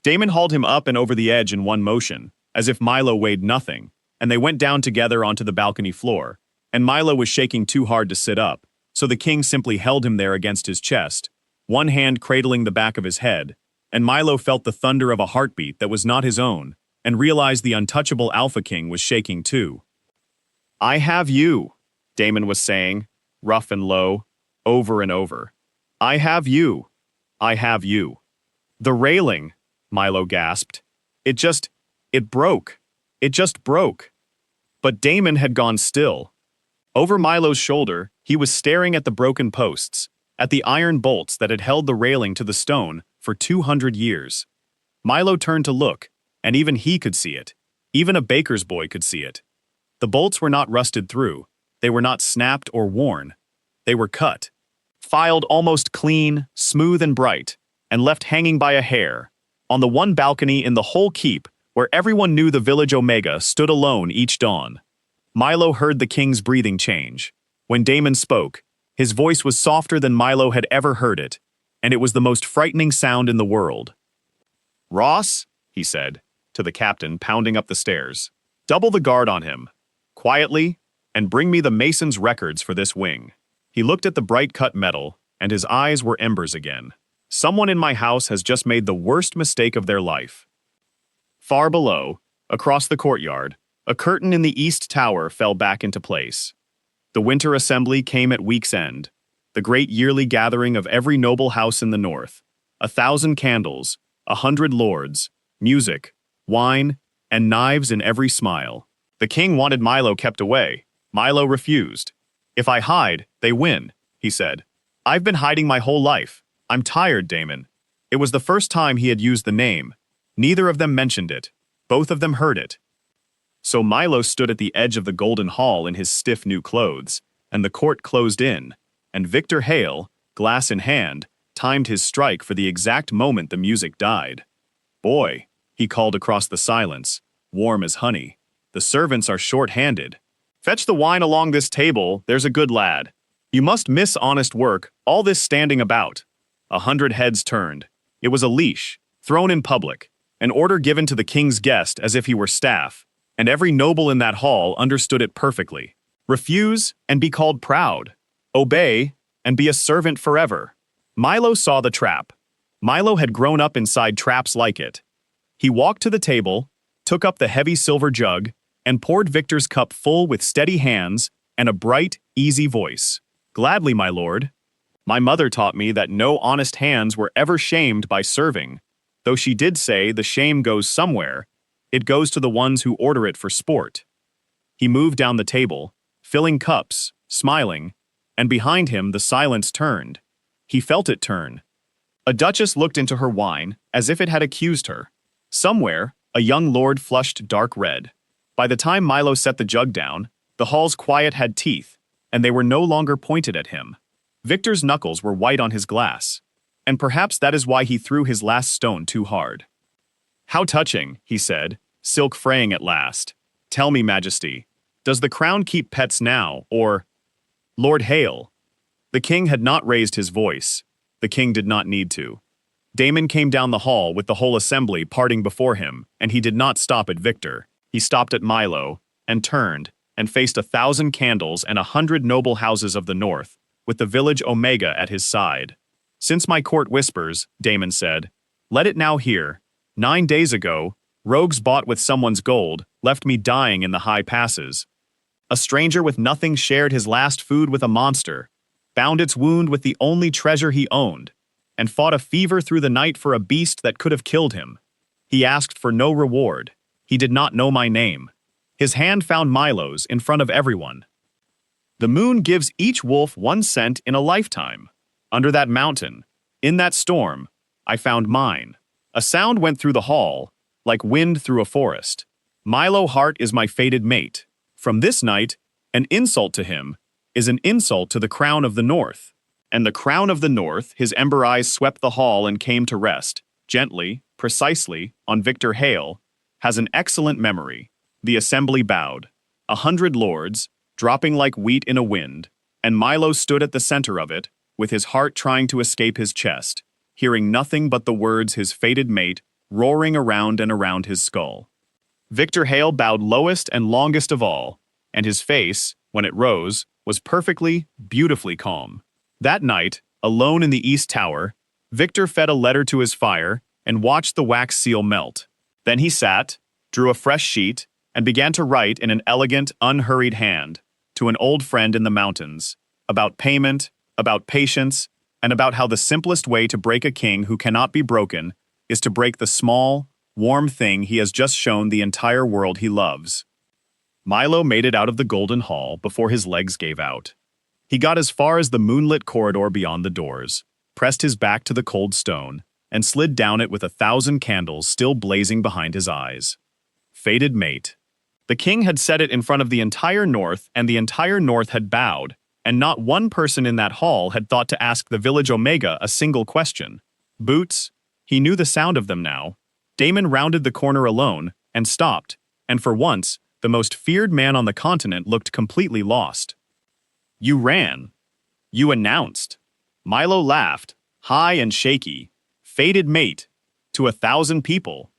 Damon hauled him up and over the edge in one motion, as if Milo weighed nothing, and they went down together onto the balcony floor, and Milo was shaking too hard to sit up, so the king simply held him there against his chest, one hand cradling the back of his head, and Milo felt the thunder of a heartbeat that was not his own, and realized the untouchable Alpha King was shaking too. I have you, Damon was saying, rough and low, over and over. I have you. I have you. The railing, Milo gasped. It it broke. It just broke. But Damon had gone still. Over Milo's shoulder, he was staring at the broken posts, at the iron bolts that had held the railing to the stone for 200 years. Milo turned to look, and even he could see it. Even a baker's boy could see it. The bolts were not rusted through. They were not snapped or worn. They were cut, filed almost clean, smooth and bright, and left hanging by a hair, on the one balcony in the whole keep where everyone knew the village Omega stood alone each dawn. Milo heard the king's breathing change. When Damon spoke, his voice was softer than Milo had ever heard it, and it was the most frightening sound in the world. "Ross," he said, to the captain pounding up the stairs, "double the guard on him, quietly, and bring me the mason's records for this wing." He looked at the bright-cut metal, and his eyes were embers again. "Someone in my house has just made the worst mistake of their life." Far below, across the courtyard, a curtain in the east tower fell back into place. The winter assembly came at week's end, the great yearly gathering of every noble house in the north. 1,000 candles, 100 lords, music, wine, and knives in every smile. The king wanted Milo kept away. Milo refused. "If I hide, they win," he said. "I've been hiding my whole life. I'm tired, Damon." It was the first time he had used the name. Neither of them mentioned it. Both of them heard it. So Milo stood at the edge of the golden hall in his stiff new clothes, and the court closed in, and Victor Hale, glass in hand, timed his strike for the exact moment the music died. "Boy," he called across the silence, warm as honey, "the servants are short-handed. Fetch the wine along this table, there's a good lad. You must miss honest work, all this standing about." 100 heads turned. It was a leash, thrown in public, an order given to the king's guest as if he were staff, and every noble in that hall understood it perfectly. Refuse and be called proud. Obey and be a servant forever. Milo saw the trap. Milo had grown up inside traps like it. He walked to the table, took up the heavy silver jug, and poured Victor's cup full with steady hands and a bright, easy voice. "Gladly, my lord. My mother taught me that no honest hands were ever shamed by serving, though she did say the shame goes somewhere. It goes to the ones who order it for sport." He moved down the table, filling cups, smiling, and behind him the silence turned. He felt it turn. A duchess looked into her wine as if it had accused her. Somewhere, a young lord flushed dark red. By the time Milo set the jug down, the hall's quiet had teeth, and they were no longer pointed at him. Victor's knuckles were white on his glass, and perhaps that is why he threw his last stone too hard. "How touching," he said, silk fraying at last. "Tell me, Majesty, does the crown keep pets now, or—" "Lord Hale." The king had not raised his voice. The king did not need to. Damon came down the hall with the whole assembly parting before him, and he did not stop at Victor. He stopped at Milo, and turned, and faced 1,000 candles and 100 noble houses of the north, with the village Omega at his side. "Since my court whispers," Damon said, "let it now hear. 9 days ago, rogues bought with someone's gold left me dying in the high passes. A stranger with nothing shared his last food with a monster, bound its wound with the only treasure he owned, and fought a fever through the night for a beast that could have killed him. He asked for no reward. He did not know my name. His hand found Milo's in front of everyone. The moon gives each wolf 1 cent in a lifetime. Under that mountain, in that storm, I found mine." A sound went through the hall, like wind through a forest. "Milo Hart is my fated mate. From this night, an insult to him is an insult to the crown of the north." And the crown of the north, his ember eyes swept the hall and came to rest, gently, precisely, on Victor Hale, has an excellent memory. The assembly bowed. 100 lords, dropping like wheat in a wind, and Milo stood at the center of it, with his heart trying to escape his chest, hearing nothing but the words his fated mate roaring around and around his skull. Victor Hale bowed lowest and longest of all, and his face, when it rose, was perfectly, beautifully calm. That night, alone in the East Tower, Victor fed a letter to his fire and watched the wax seal melt. Then he sat, drew a fresh sheet, and began to write in an elegant, unhurried hand, to an old friend in the mountains, about payment, about patience, and about how the simplest way to break a king who cannot be broken is to break the small, warm thing he has just shown the entire world he loves. Milo made it out of the golden hall before his legs gave out. He got as far as the moonlit corridor beyond the doors, pressed his back to the cold stone, and slid down it with 1,000 candles still blazing behind his eyes. Fated mate. The king had said it in front of the entire North, and the entire North had bowed, and not one person in that hall had thought to ask the village Omega a single question. Boots, he knew the sound of them now. Damon rounded the corner alone, and stopped, and for once, the most feared man on the continent looked completely lost. You ran. You announced. Milo laughed, high and shaky. Fated mate. To 1,000 people.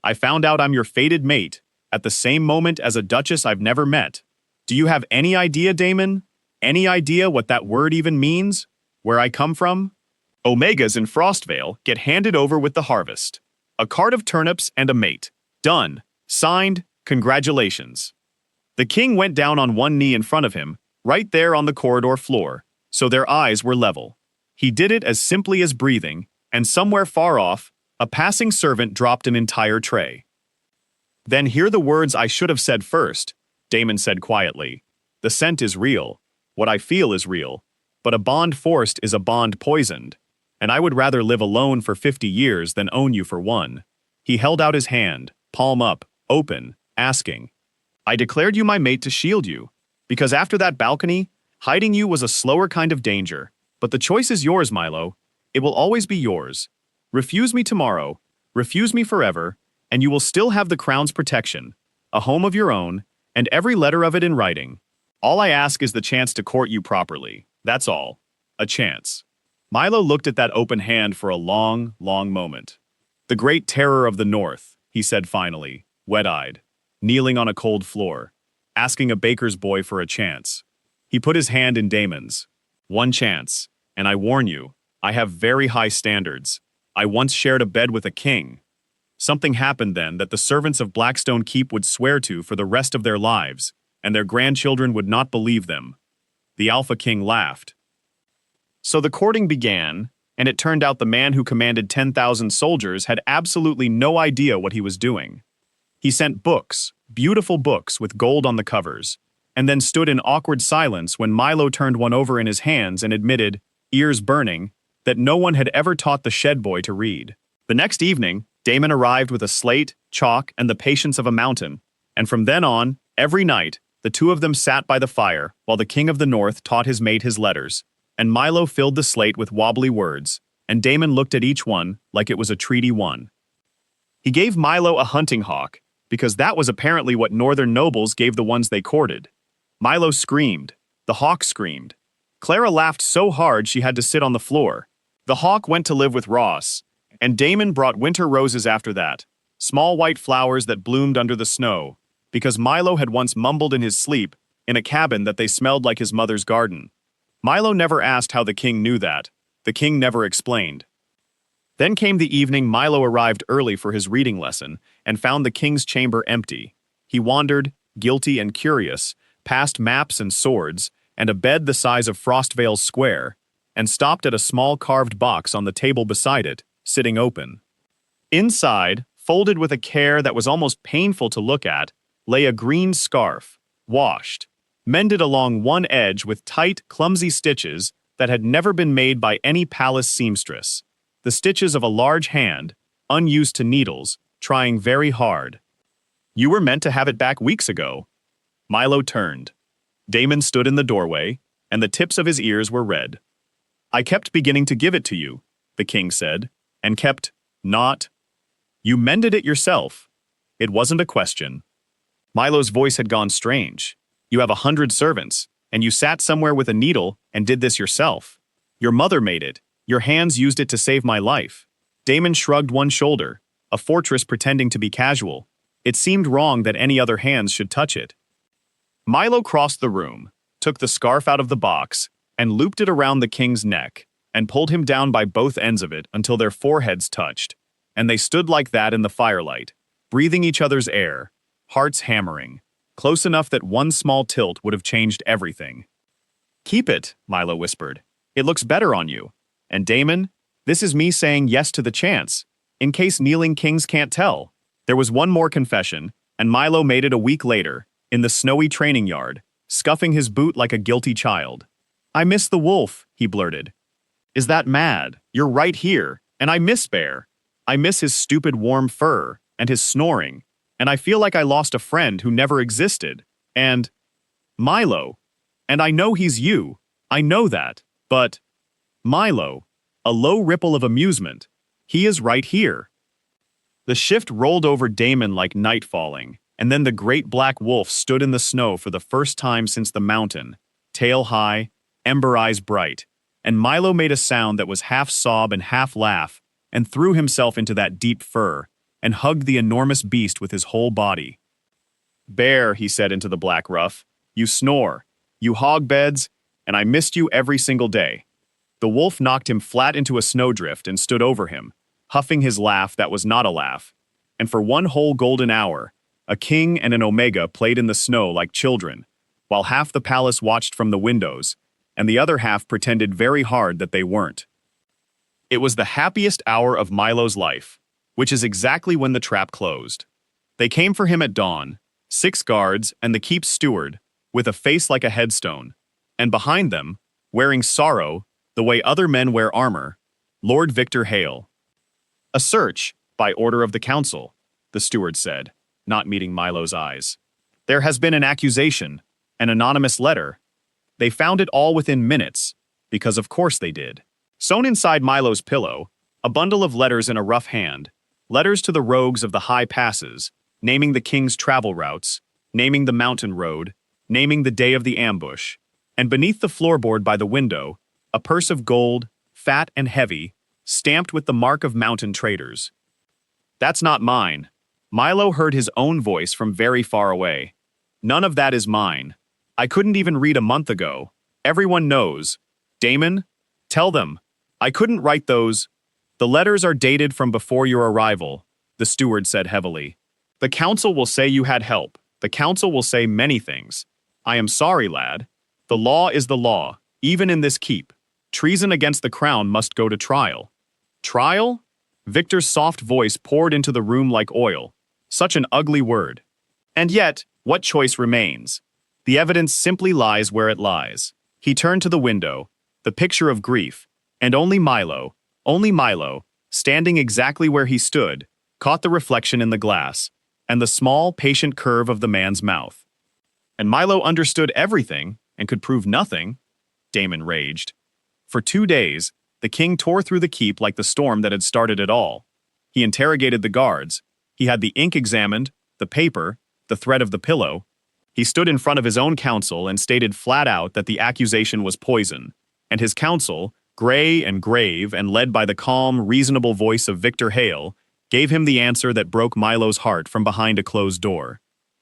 I found out I'm your fated mate, at the same moment as a duchess I've never met. Do you have any idea, Damon? Any idea what that word even means? Where I come from? Omegas in Frostvale get handed over with the harvest. A cart of turnips and a mate. Done. Signed, congratulations. The king went down on one knee in front of him, right there on the corridor floor, so their eyes were level. He did it as simply as breathing, and somewhere far off, a passing servant dropped an entire tray. Then hear the words I should have said first, Damon said quietly. The scent is real. What I feel is real. But a bond forced is a bond poisoned. And I would rather live alone for 50 years than own you for one. He held out his hand, palm up, open, asking. I declared you my mate to shield you. Because after that balcony, hiding you was a slower kind of danger. But the choice is yours, Milo. It will always be yours. Refuse me tomorrow, refuse me forever, and you will still have the crown's protection, a home of your own, and every letter of it in writing. All I ask is the chance to court you properly. That's all. A chance. Milo looked at that open hand for a long, long moment. The great terror of the North, he said finally, wet-eyed, kneeling on a cold floor, asking a baker's boy for a chance. He put his hand in Damon's. One chance, and I warn you, I have very high standards. I once shared a bed with a king. Something happened then that the servants of Blackstone Keep would swear to for the rest of their lives, and their grandchildren would not believe them. The Alpha King laughed. So the courting began, and it turned out the man who commanded 10,000 soldiers had absolutely no idea what he was doing. He sent books, beautiful books with gold on the covers, and then stood in awkward silence when Milo turned one over in his hands and admitted, ears burning, that no one had ever taught the shed boy to read. The next evening, Damon arrived with a slate, chalk, and the patience of a mountain, and from then on, every night, the two of them sat by the fire while the King of the North taught his mate his letters, and Milo filled the slate with wobbly words, and Damon looked at each one like it was a treaty won. He gave Milo a hunting hawk, because that was apparently what northern nobles gave the ones they courted. Milo screamed. The hawk screamed. Clara laughed so hard she had to sit on the floor. The hawk went to live with Ross, and Damon brought winter roses after that, small white flowers that bloomed under the snow, because Milo had once mumbled in his sleep in a cabin that they smelled like his mother's garden. Milo never asked how the king knew that. The king never explained. Then came the evening Milo arrived early for his reading lesson and found the king's chamber empty. He wandered, guilty and curious, past maps and swords, and a bed the size of Frostvale's square, and stopped at a small carved box on the table beside it, sitting open. Inside, folded with a care that was almost painful to look at, lay a green scarf, washed, mended along one edge with tight, clumsy stitches that had never been made by any palace seamstress, the stitches of a large hand, unused to needles, trying very hard. You were meant to have it back weeks ago. Milo turned. Damon stood in the doorway, and the tips of his ears were red. I kept beginning to give it to you, the king said, and kept not. You mended it yourself. It wasn't a question. Milo's voice had gone strange. You have 100 servants, and you sat somewhere with a needle and did this yourself. Your mother made it. Your hands used it to save my life. Damon shrugged one shoulder, a fortress pretending to be casual. It seemed wrong that any other hands should touch it. Milo crossed the room, took the scarf out of the box, and looped it around the king's neck, and pulled him down by both ends of it until their foreheads touched, and they stood like that in the firelight, breathing each other's air, hearts hammering, close enough that one small tilt would have changed everything. Keep it, Milo whispered. It looks better on you. And Damon, this is me saying yes to the chance. In case kneeling kings can't tell. There was one more confession, and Milo made it a week later, in the snowy training yard, scuffing his boot like a guilty child. "I miss the wolf," he blurted. "Is that mad? You're right here, and I miss Bear. I miss his stupid warm fur, and his snoring, and I feel like I lost a friend who never existed, and Milo. And I know he's you, I know that, but Milo," a low ripple of amusement, "he is right here." The shift rolled over Damon like night falling, and then the great black wolf stood in the snow for the first time since the mountain, tail high, ember eyes bright, and Milo made a sound that was half sob and half laugh, and threw himself into that deep fur, and hugged the enormous beast with his whole body. "Bear," he said into the black ruff, "you snore, you hog beds, and I missed you every single day." The wolf knocked him flat into a snowdrift and stood over him, huffing his laugh that was not a laugh, and for one whole golden hour, a king and an omega played in the snow like children, while half the palace watched from the windows, and the other half pretended very hard that they weren't. It was the happiest hour of Milo's life, which is exactly when the trap closed. They came for him at dawn, 6 guards and the keep's steward, with a face like a headstone, and behind them, wearing sorrow, the way other men wear armor, Lord Victor Hale. "A search, by order of the council," the steward said, not meeting Milo's eyes. "There has been an accusation, an anonymous letter. They found it all within minutes, because of course they did. Sewn inside Milo's pillow, a bundle of letters in a rough hand, letters to the rogues of the high passes, naming the king's travel routes, naming the mountain road, naming the day of the ambush, and beneath the floorboard by the window, a purse of gold, fat and heavy, stamped with the mark of mountain traders. "That's not mine." Milo heard his own voice from very far away. "None of that is mine. I couldn't even read a month ago. Everyone knows. Damon, tell them. I couldn't write those. The letters are dated from before your arrival," the steward said heavily. "The council will say you had help. The council will say many things. I am sorry, lad. The law is the law, even in this keep. Treason against the crown must go to trial." "Trial?" Victor's soft voice poured into the room like oil. Such an ugly word. "And yet, what choice remains? The evidence simply lies where it lies." He turned to the window, the picture of grief, and only Milo, standing exactly where he stood, caught the reflection in the glass, and the small, patient curve of the man's mouth. "And Milo understood everything, and could prove nothing," Damon raged. For 2 days, the king tore through the keep like the storm that had started it all. He interrogated the guards. He had the ink examined, the paper, the thread of the pillow. He stood in front of his own council and stated flat out that the accusation was poison, and his council, gray and grave and led by the calm, reasonable voice of Victor Hale, gave him the answer that broke Milo's heart from behind a closed door.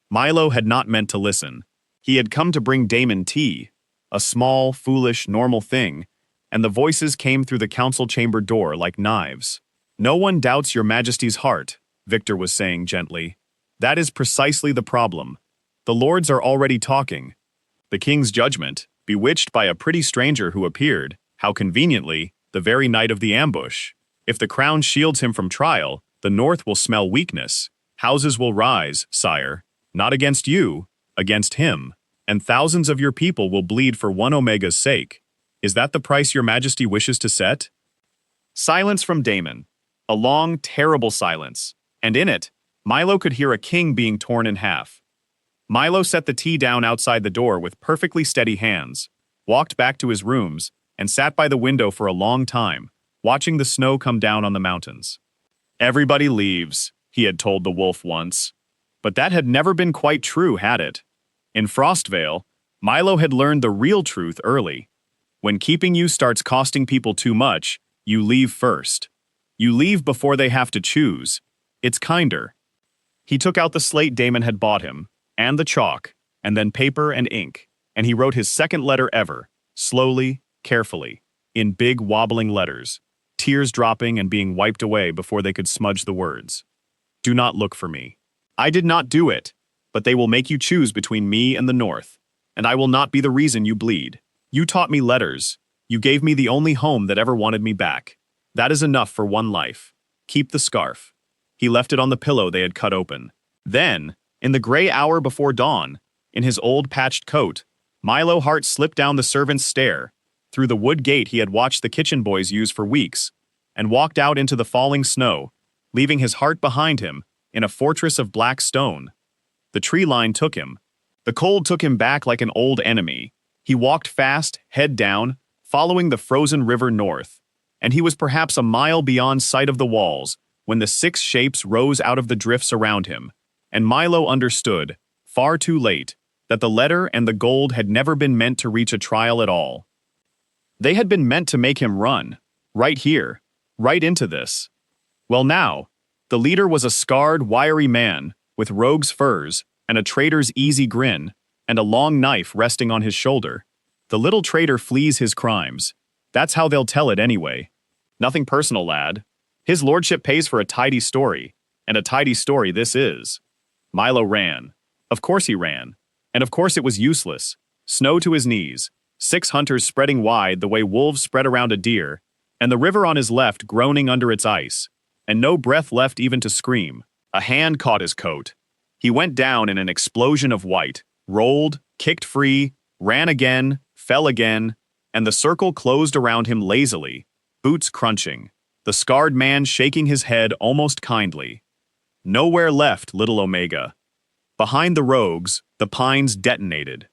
Milo had not meant to listen. He had come to bring Damon tea, a small, foolish, normal thing, and the voices came through the council chamber door like knives. "No one doubts your majesty's heart," Victor was saying gently. "That is precisely the problem. The lords are already talking. The king's judgment, bewitched by a pretty stranger who appeared, how conveniently, the very night of the ambush. If the crown shields him from trial, the north will smell weakness. Houses will rise, sire, not against you, against him, and thousands of your people will bleed for one Omega's sake. Is that the price your majesty wishes to set?" Silence from Damon. A long, terrible silence, and in it, Milo could hear a king being torn in half. Milo set the tea down outside the door with perfectly steady hands, walked back to his rooms, and sat by the window for a long time, watching the snow come down on the mountains. "Everybody leaves," he had told the wolf once. But that had never been quite true, had it? In Frostvale, Milo had learned the real truth early. When keeping you starts costing people too much, you leave first. You leave before they have to choose. It's kinder. He took out the slate Damon had bought him, and the chalk, and then paper and ink, and he wrote his second letter ever, slowly, carefully, in big wobbling letters, tears dropping and being wiped away before they could smudge the words. "Do not look for me. I did not do it, but they will make you choose between me and the north, and I will not be the reason you bleed. You taught me letters. You gave me the only home that ever wanted me back. That is enough for one life. Keep the scarf. He left it on the pillow they had cut open. Then, in the gray hour before dawn, in his old patched coat, Milo Hart slipped down the servant's stair, through the wood gate he had watched the kitchen boys use for weeks, and walked out into the falling snow, leaving his heart behind him in a fortress of black stone. The tree line took him. The cold took him back like an old enemy. He walked fast, head down, following the frozen river north, and he was perhaps a mile beyond sight of the walls when the six shapes rose out of the drifts around him, and Milo understood, far too late, that the letter and the gold had never been meant to reach a trial at all. They had been meant to make him run, right here, right into this. Well now, the leader was a scarred, wiry man, with rogue's furs, and a trader's easy grin, and a long knife resting on his shoulder. The little trader flees his crimes. That's how they'll tell it anyway. Nothing personal, lad. His lordship pays for a tidy story, and a tidy story this is. Milo ran. Of course he ran. And of course it was useless. Snow to his knees, 6 hunters spreading wide the way wolves spread around a deer, and the river on his left groaning under its ice, and no breath left even to scream. A hand caught his coat. He went down in an explosion of white, rolled, kicked free, ran again, fell again, and the circle closed around him lazily, boots crunching, the scarred man shaking his head almost kindly. Nowhere left, little Omega. Behind the rogues, the pines detonated.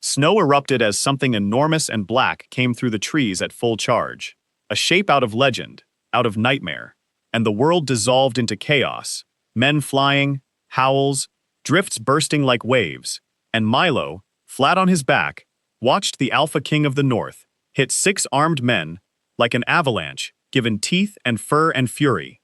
Snow erupted as something enormous and black came through the trees at full charge, a shape out of legend, out of nightmare, and the world dissolved into chaos, men flying, howls, drifts bursting like waves, and Milo, flat on his back, watched the Alpha King of the North hit 6 armed men, like an avalanche, given teeth and fur and fury.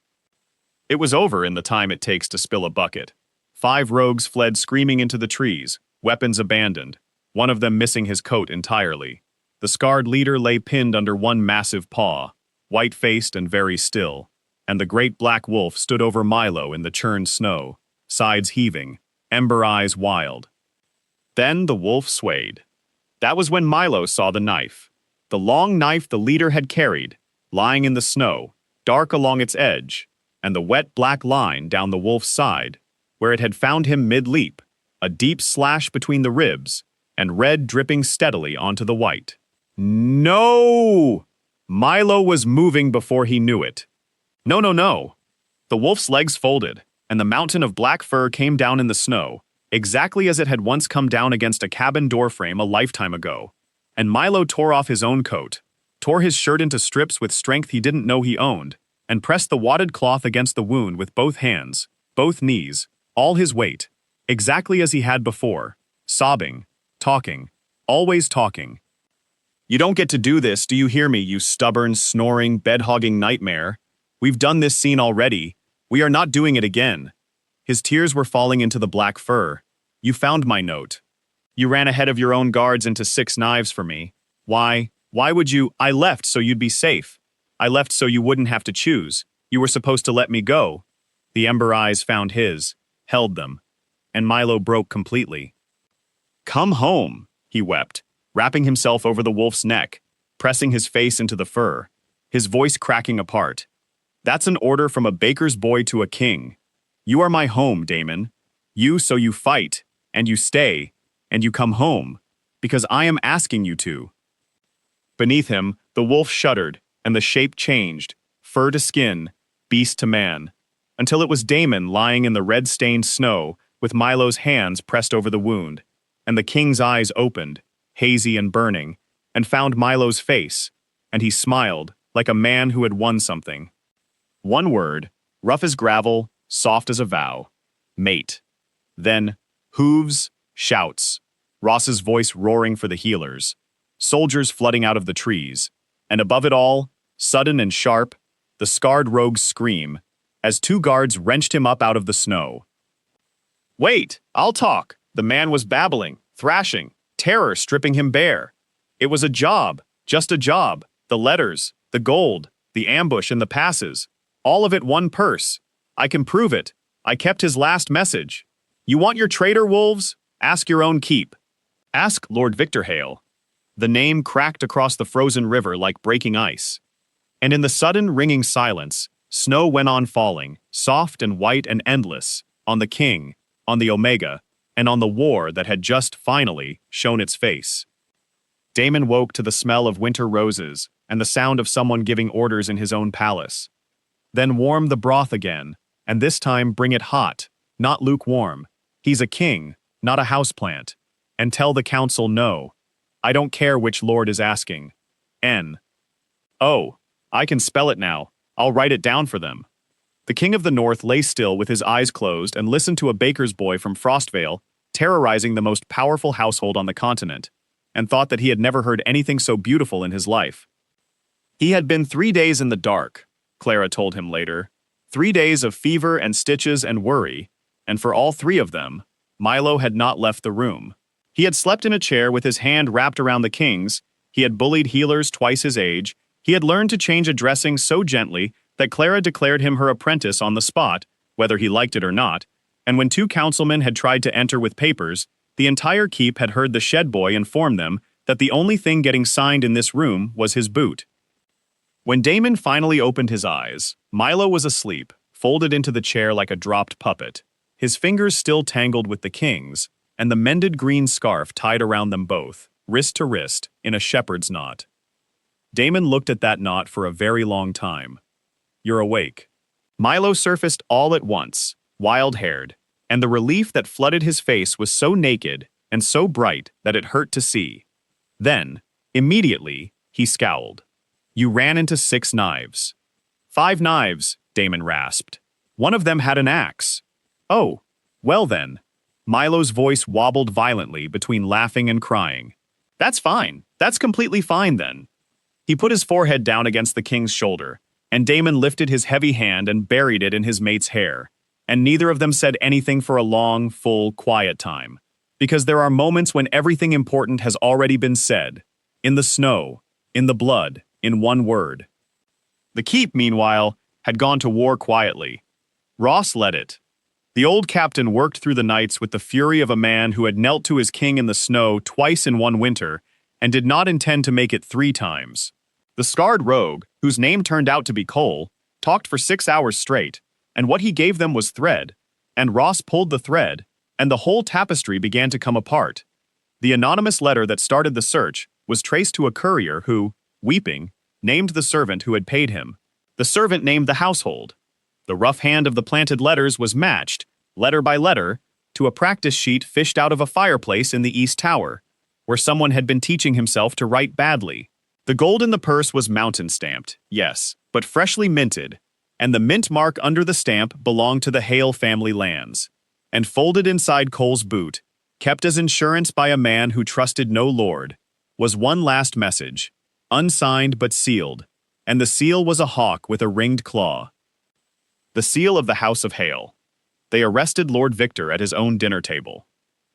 It was over in the time it takes to spill a bucket. 5 rogues fled screaming into the trees, weapons abandoned, one of them missing his coat entirely. The scarred leader lay pinned under one massive paw, white-faced and very still, and the great black wolf stood over Milo in the churned snow, sides heaving, ember eyes wild. Then the wolf swayed. That was when Milo saw the knife. The long knife the leader had carried, lying in the snow, dark along its edge, and the wet black line down the wolf's side, where it had found him mid-leap, a deep slash between the ribs, and red dripping steadily onto the white. No! Milo was moving before he knew it. No, no, no. The wolf's legs folded, and the mountain of black fur came down in the snow, exactly as it had once come down against a cabin doorframe a lifetime ago. And Milo tore off his own coat, tore his shirt into strips with strength he didn't know he owned, and pressed the wadded cloth against the wound with both hands, both knees, all his weight, exactly as he had before, sobbing, talking, always talking. You don't get to do this, do you hear me, you stubborn, snoring, bed-hogging nightmare? We've done this scene already. We are not doing it again. His tears were falling into the black fur. You found my note. You ran ahead of your own guards into 6 knives for me. Why would you? I left so you'd be safe. I left so you wouldn't have to choose. You were supposed to let me go. The ember eyes found his, held them, and Milo broke completely. Come home, he wept, wrapping himself over the wolf's neck, pressing his face into the fur, his voice cracking apart. That's an order from a baker's boy to a king. You are my home, Damon. You so you fight, and you stay, and you come home, because I am asking you to. Beneath him, the wolf shuddered, and the shape changed, fur to skin, beast to man, until it was Damon lying in the red-stained snow with Milo's hands pressed over the wound, and the king's eyes opened, hazy and burning, and found Milo's face, and he smiled like a man who had won something. One word, rough as gravel, soft as a vow. Mate. Then, hooves, shouts, Ross's voice roaring for the healers, soldiers flooding out of the trees, and above it all, sudden and sharp, the scarred rogue's scream, as 2 guards wrenched him up out of the snow. Wait, I'll talk. The man was babbling, thrashing, terror stripping him bare. It was a job, just a job, the letters, the gold, the ambush and the passes, all of it one purse. I can prove it. I kept his last message. You want your traitor, wolves? Ask your own keep. Ask Lord Victor Hale. The name cracked across the frozen river like breaking ice. And in the sudden ringing silence, Snow went on falling, soft and white and endless, on the king, on the Omega, and on the war that had just finally shown its face. Damon woke to the smell of winter roses and the sound of someone giving orders in his own palace. Then warm the broth again, and this time bring it hot, not lukewarm. He's a king, not a houseplant. And tell the council no. I don't care which lord is asking. N. Oh, I can spell it now. I'll write it down for them. The king of the north lay still with his eyes closed and listened to a baker's boy from Frostvale terrorizing the most powerful household on the continent, and thought that he had never heard anything so beautiful in his life. He had been 3 days in the dark, Clara told him later. 3 days of fever and stitches and worry, and for all 3 of them, Milo had not left the room. He had slept in a chair with his hand wrapped around the king's, he had bullied healers twice his age, he had learned to change a dressing so gently that Clara declared him her apprentice on the spot, whether he liked it or not, and when 2 councilmen had tried to enter with papers, the entire keep had heard the shed boy inform them that the only thing getting signed in this room was his boot. When Damon finally opened his eyes, Milo was asleep, folded into the chair like a dropped puppet, his fingers still tangled with the king's, and the mended green scarf tied around them both, wrist to wrist, in a shepherd's knot. Damon looked at that knot for a very long time. You're awake. Milo surfaced all at once, wild-haired, and the relief that flooded his face was so naked and so bright that it hurt to see. Then, immediately, he scowled. You ran into 6 knives. 5 knives, Damon rasped. One of them had an axe. Oh, well then. Milo's voice wobbled violently between laughing and crying. That's fine. That's completely fine then. He put his forehead down against the king's shoulder, and Damon lifted his heavy hand and buried it in his mate's hair, and neither of them said anything for a long, full, quiet time, because there are moments when everything important has already been said, in the snow, in the blood, in one word. The keep, meanwhile, had gone to war quietly. Ross led it. The old captain worked through the nights with the fury of a man who had knelt to his king in the snow twice in one winter and did not intend to make it 3 times. The scarred rogue, whose name turned out to be Cole, talked for 6 hours straight, and what he gave them was thread, and Ross pulled the thread, and the whole tapestry began to come apart. The anonymous letter that started the search was traced to a courier who, weeping, named the servant who had paid him. The servant named the household. The rough hand of the planted letters was matched, letter by letter, to a practice sheet fished out of a fireplace in the East Tower, where someone had been teaching himself to write badly. The gold in the purse was mountain-stamped, yes, but freshly minted, and the mint mark under the stamp belonged to the Hale family lands. And folded inside Cole's boot, kept as insurance by a man who trusted no lord, was one last message, unsigned but sealed, and the seal was a hawk with a ringed claw. The seal of the House of Hale. They arrested Lord Victor at his own dinner table.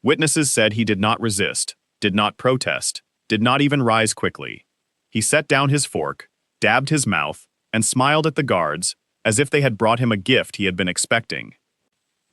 Witnesses said he did not resist, did not protest, did not even rise quickly. He set down his fork, dabbed his mouth, and smiled at the guards, as if they had brought him a gift he had been expecting.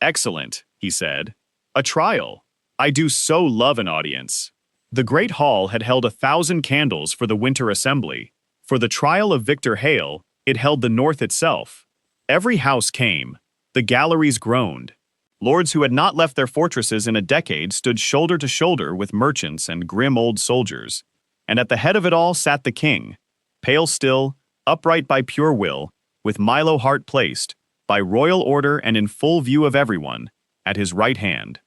Excellent, he said. A trial. I do so love an audience. The great hall had held 1,000 candles for the winter assembly. For the trial of Victor Hale, it held the north itself. Every house came. The galleries groaned. Lords who had not left their fortresses in a decade stood shoulder to shoulder with merchants and grim old soldiers. And at the head of it all sat the king, pale still, upright by pure will, with Milo heart placed, by royal order and in full view of everyone, at his right hand.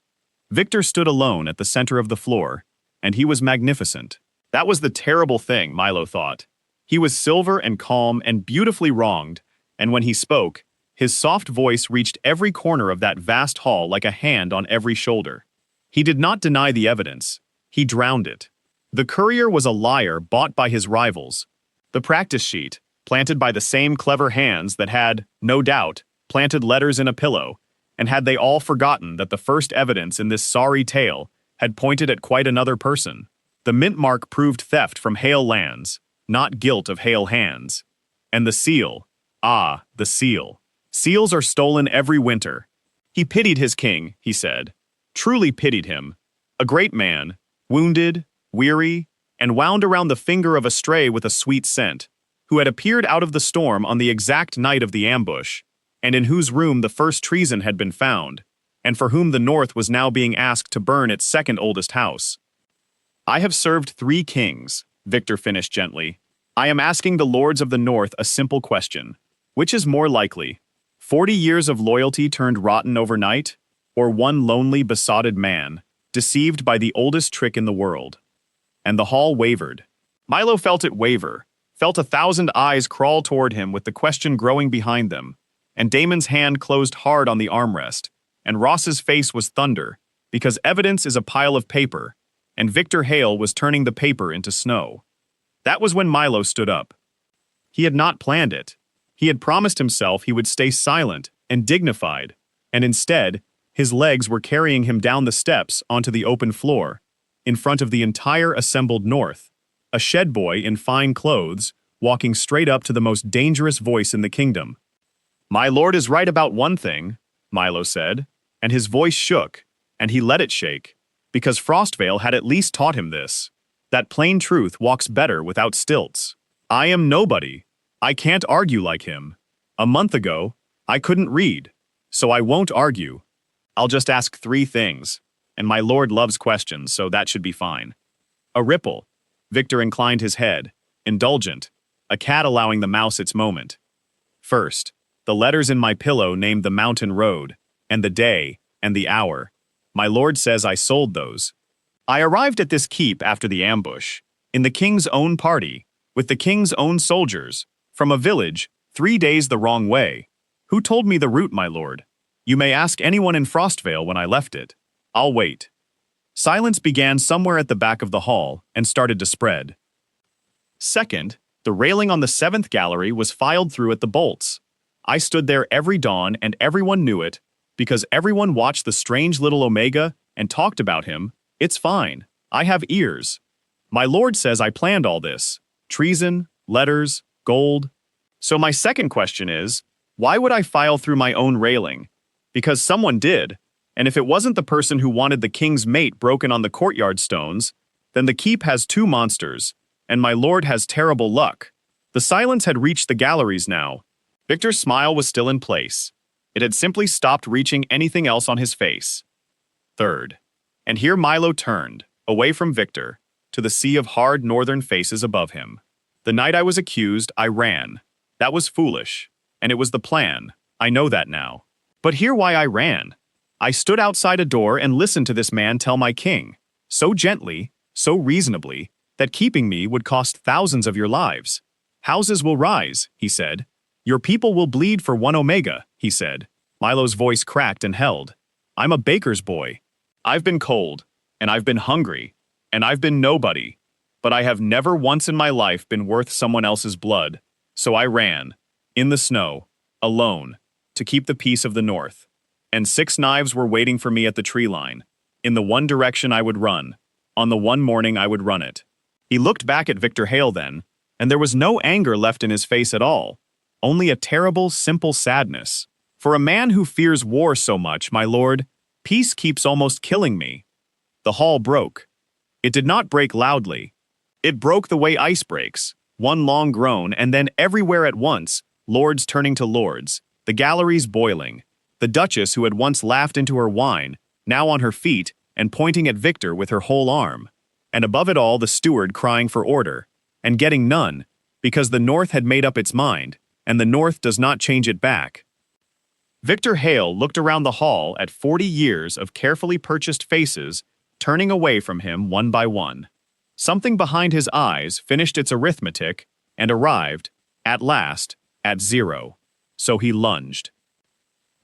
Victor stood alone at the center of the floor, and he was magnificent. That was the terrible thing, Milo thought. He was silver and calm and beautifully wronged, and when he spoke, his soft voice reached every corner of that vast hall like a hand on every shoulder. He did not deny the evidence. He drowned it. The courier was a liar bought by his rivals. The practice sheet, planted by the same clever hands that had, no doubt, planted letters in a pillow, and had they all forgotten that the first evidence in this sorry tale had pointed at quite another person. The mint mark proved theft from Hale lands, not guilt of Hale hands. And the seal, the seal. Seals are stolen every winter. He pitied his king, he said. Truly pitied him. A great man, wounded, weary, and wound around the finger of a stray with a sweet scent. who had appeared out of the storm on the exact night of the ambush, and in whose room the first treason had been found, and for whom the North was now being asked to burn its second oldest house. "I have served 3 kings," Victor finished gently. "I am asking the lords of the North a simple question. Which is more likely? 40 years of loyalty turned rotten overnight, or one lonely, besotted man, deceived by the oldest trick in the world?" And the hall wavered. Milo felt it waver, felt 1,000 eyes crawl toward him with the question growing behind them, and Damon's hand closed hard on the armrest, and Ross's face was thunder, because evidence is a pile of paper, and Victor Hale was turning the paper into snow. That was when Milo stood up. He had not planned it. He had promised himself he would stay silent and dignified, and instead, his legs were carrying him down the steps onto the open floor, in front of the entire assembled North, a shed boy in fine clothes, walking straight up to the most dangerous voice in the kingdom. "My lord is right about one thing," Milo said, and his voice shook, and he let it shake, because Frostvale had at least taught him this, that plain truth walks better without stilts. "I am nobody. I can't argue like him. A month ago, I couldn't read, so I won't argue. I'll just ask 3 things, and my lord loves questions, so that should be fine." A ripple. Victor inclined his head, indulgent, a cat allowing the mouse its moment. "First, the letters in my pillow named the mountain road, and the day, and the hour. My lord says I sold those. I arrived at this keep after the ambush, in the king's own party, with the king's own soldiers, from a village, 3 days the wrong way. Who told me the route, my lord? You may ask anyone in Frostvale when I left it. I'll wait." Silence began somewhere at the back of the hall and started to spread. Second, the railing on the 7th gallery was filed through at the bolts. I stood there every dawn and everyone knew it, because everyone watched the strange little Omega and talked about him. It's fine. I have ears. My lord says I planned all this. Treason, letters, gold. So my second question is, why would I file through my own railing? Because someone did, and if it wasn't the person who wanted the king's mate broken on the courtyard stones, then the keep has 2 monsters, and my lord has terrible luck. The silence had reached the galleries now. Victor's smile was still in place. It had simply stopped reaching anything else on his face. Third, and here Milo turned, away from Victor, to the sea of hard northern faces above him. The night I was accused, I ran. That was foolish, and it was the plan. I know that now. But hear why I ran. I stood outside a door and listened to this man tell my king, so gently, so reasonably, that keeping me would cost thousands of your lives. Houses will rise, he said. Your people will bleed for 1 Omega, he said. Milo's voice cracked and held. I'm a baker's boy. I've been cold, and I've been hungry, and I've been nobody. But I have never once in my life been worth someone else's blood. So I ran, in the snow, alone, to keep the peace of the North. And 6 knives were waiting for me at the tree line, in the one direction I would run, on the one morning I would run it. He looked back at Victor Hale then, and there was no anger left in his face at all, only a terrible, simple sadness. For a man who fears war so much, my lord, peace keeps almost killing me. The hall broke. It did not break loudly. It broke the way ice breaks, one long groan, and then everywhere at once, lords turning to lords, the galleries boiling, the Duchess who had once laughed into her wine, now on her feet and pointing at Victor with her whole arm, and above it all the steward crying for order, and getting none, because the North had made up its mind, and the North does not change it back. Victor Hale looked around the hall at 40 years of carefully purchased faces turning away from him one by one. Something behind his eyes finished its arithmetic and arrived, at last, at 0. So he lunged.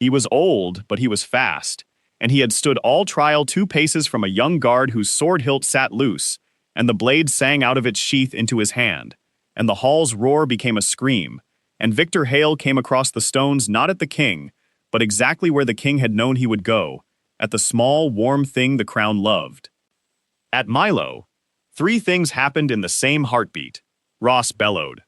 He was old, but he was fast, and he had stood all trial 2 paces from a young guard whose sword hilt sat loose, and the blade sang out of its sheath into his hand, and the hall's roar became a scream, and Victor Hale came across the stones not at the king, but exactly where the king had known he would go, at the small, warm thing the crown loved. At Milo, 3 things happened in the same heartbeat. Ross bellowed.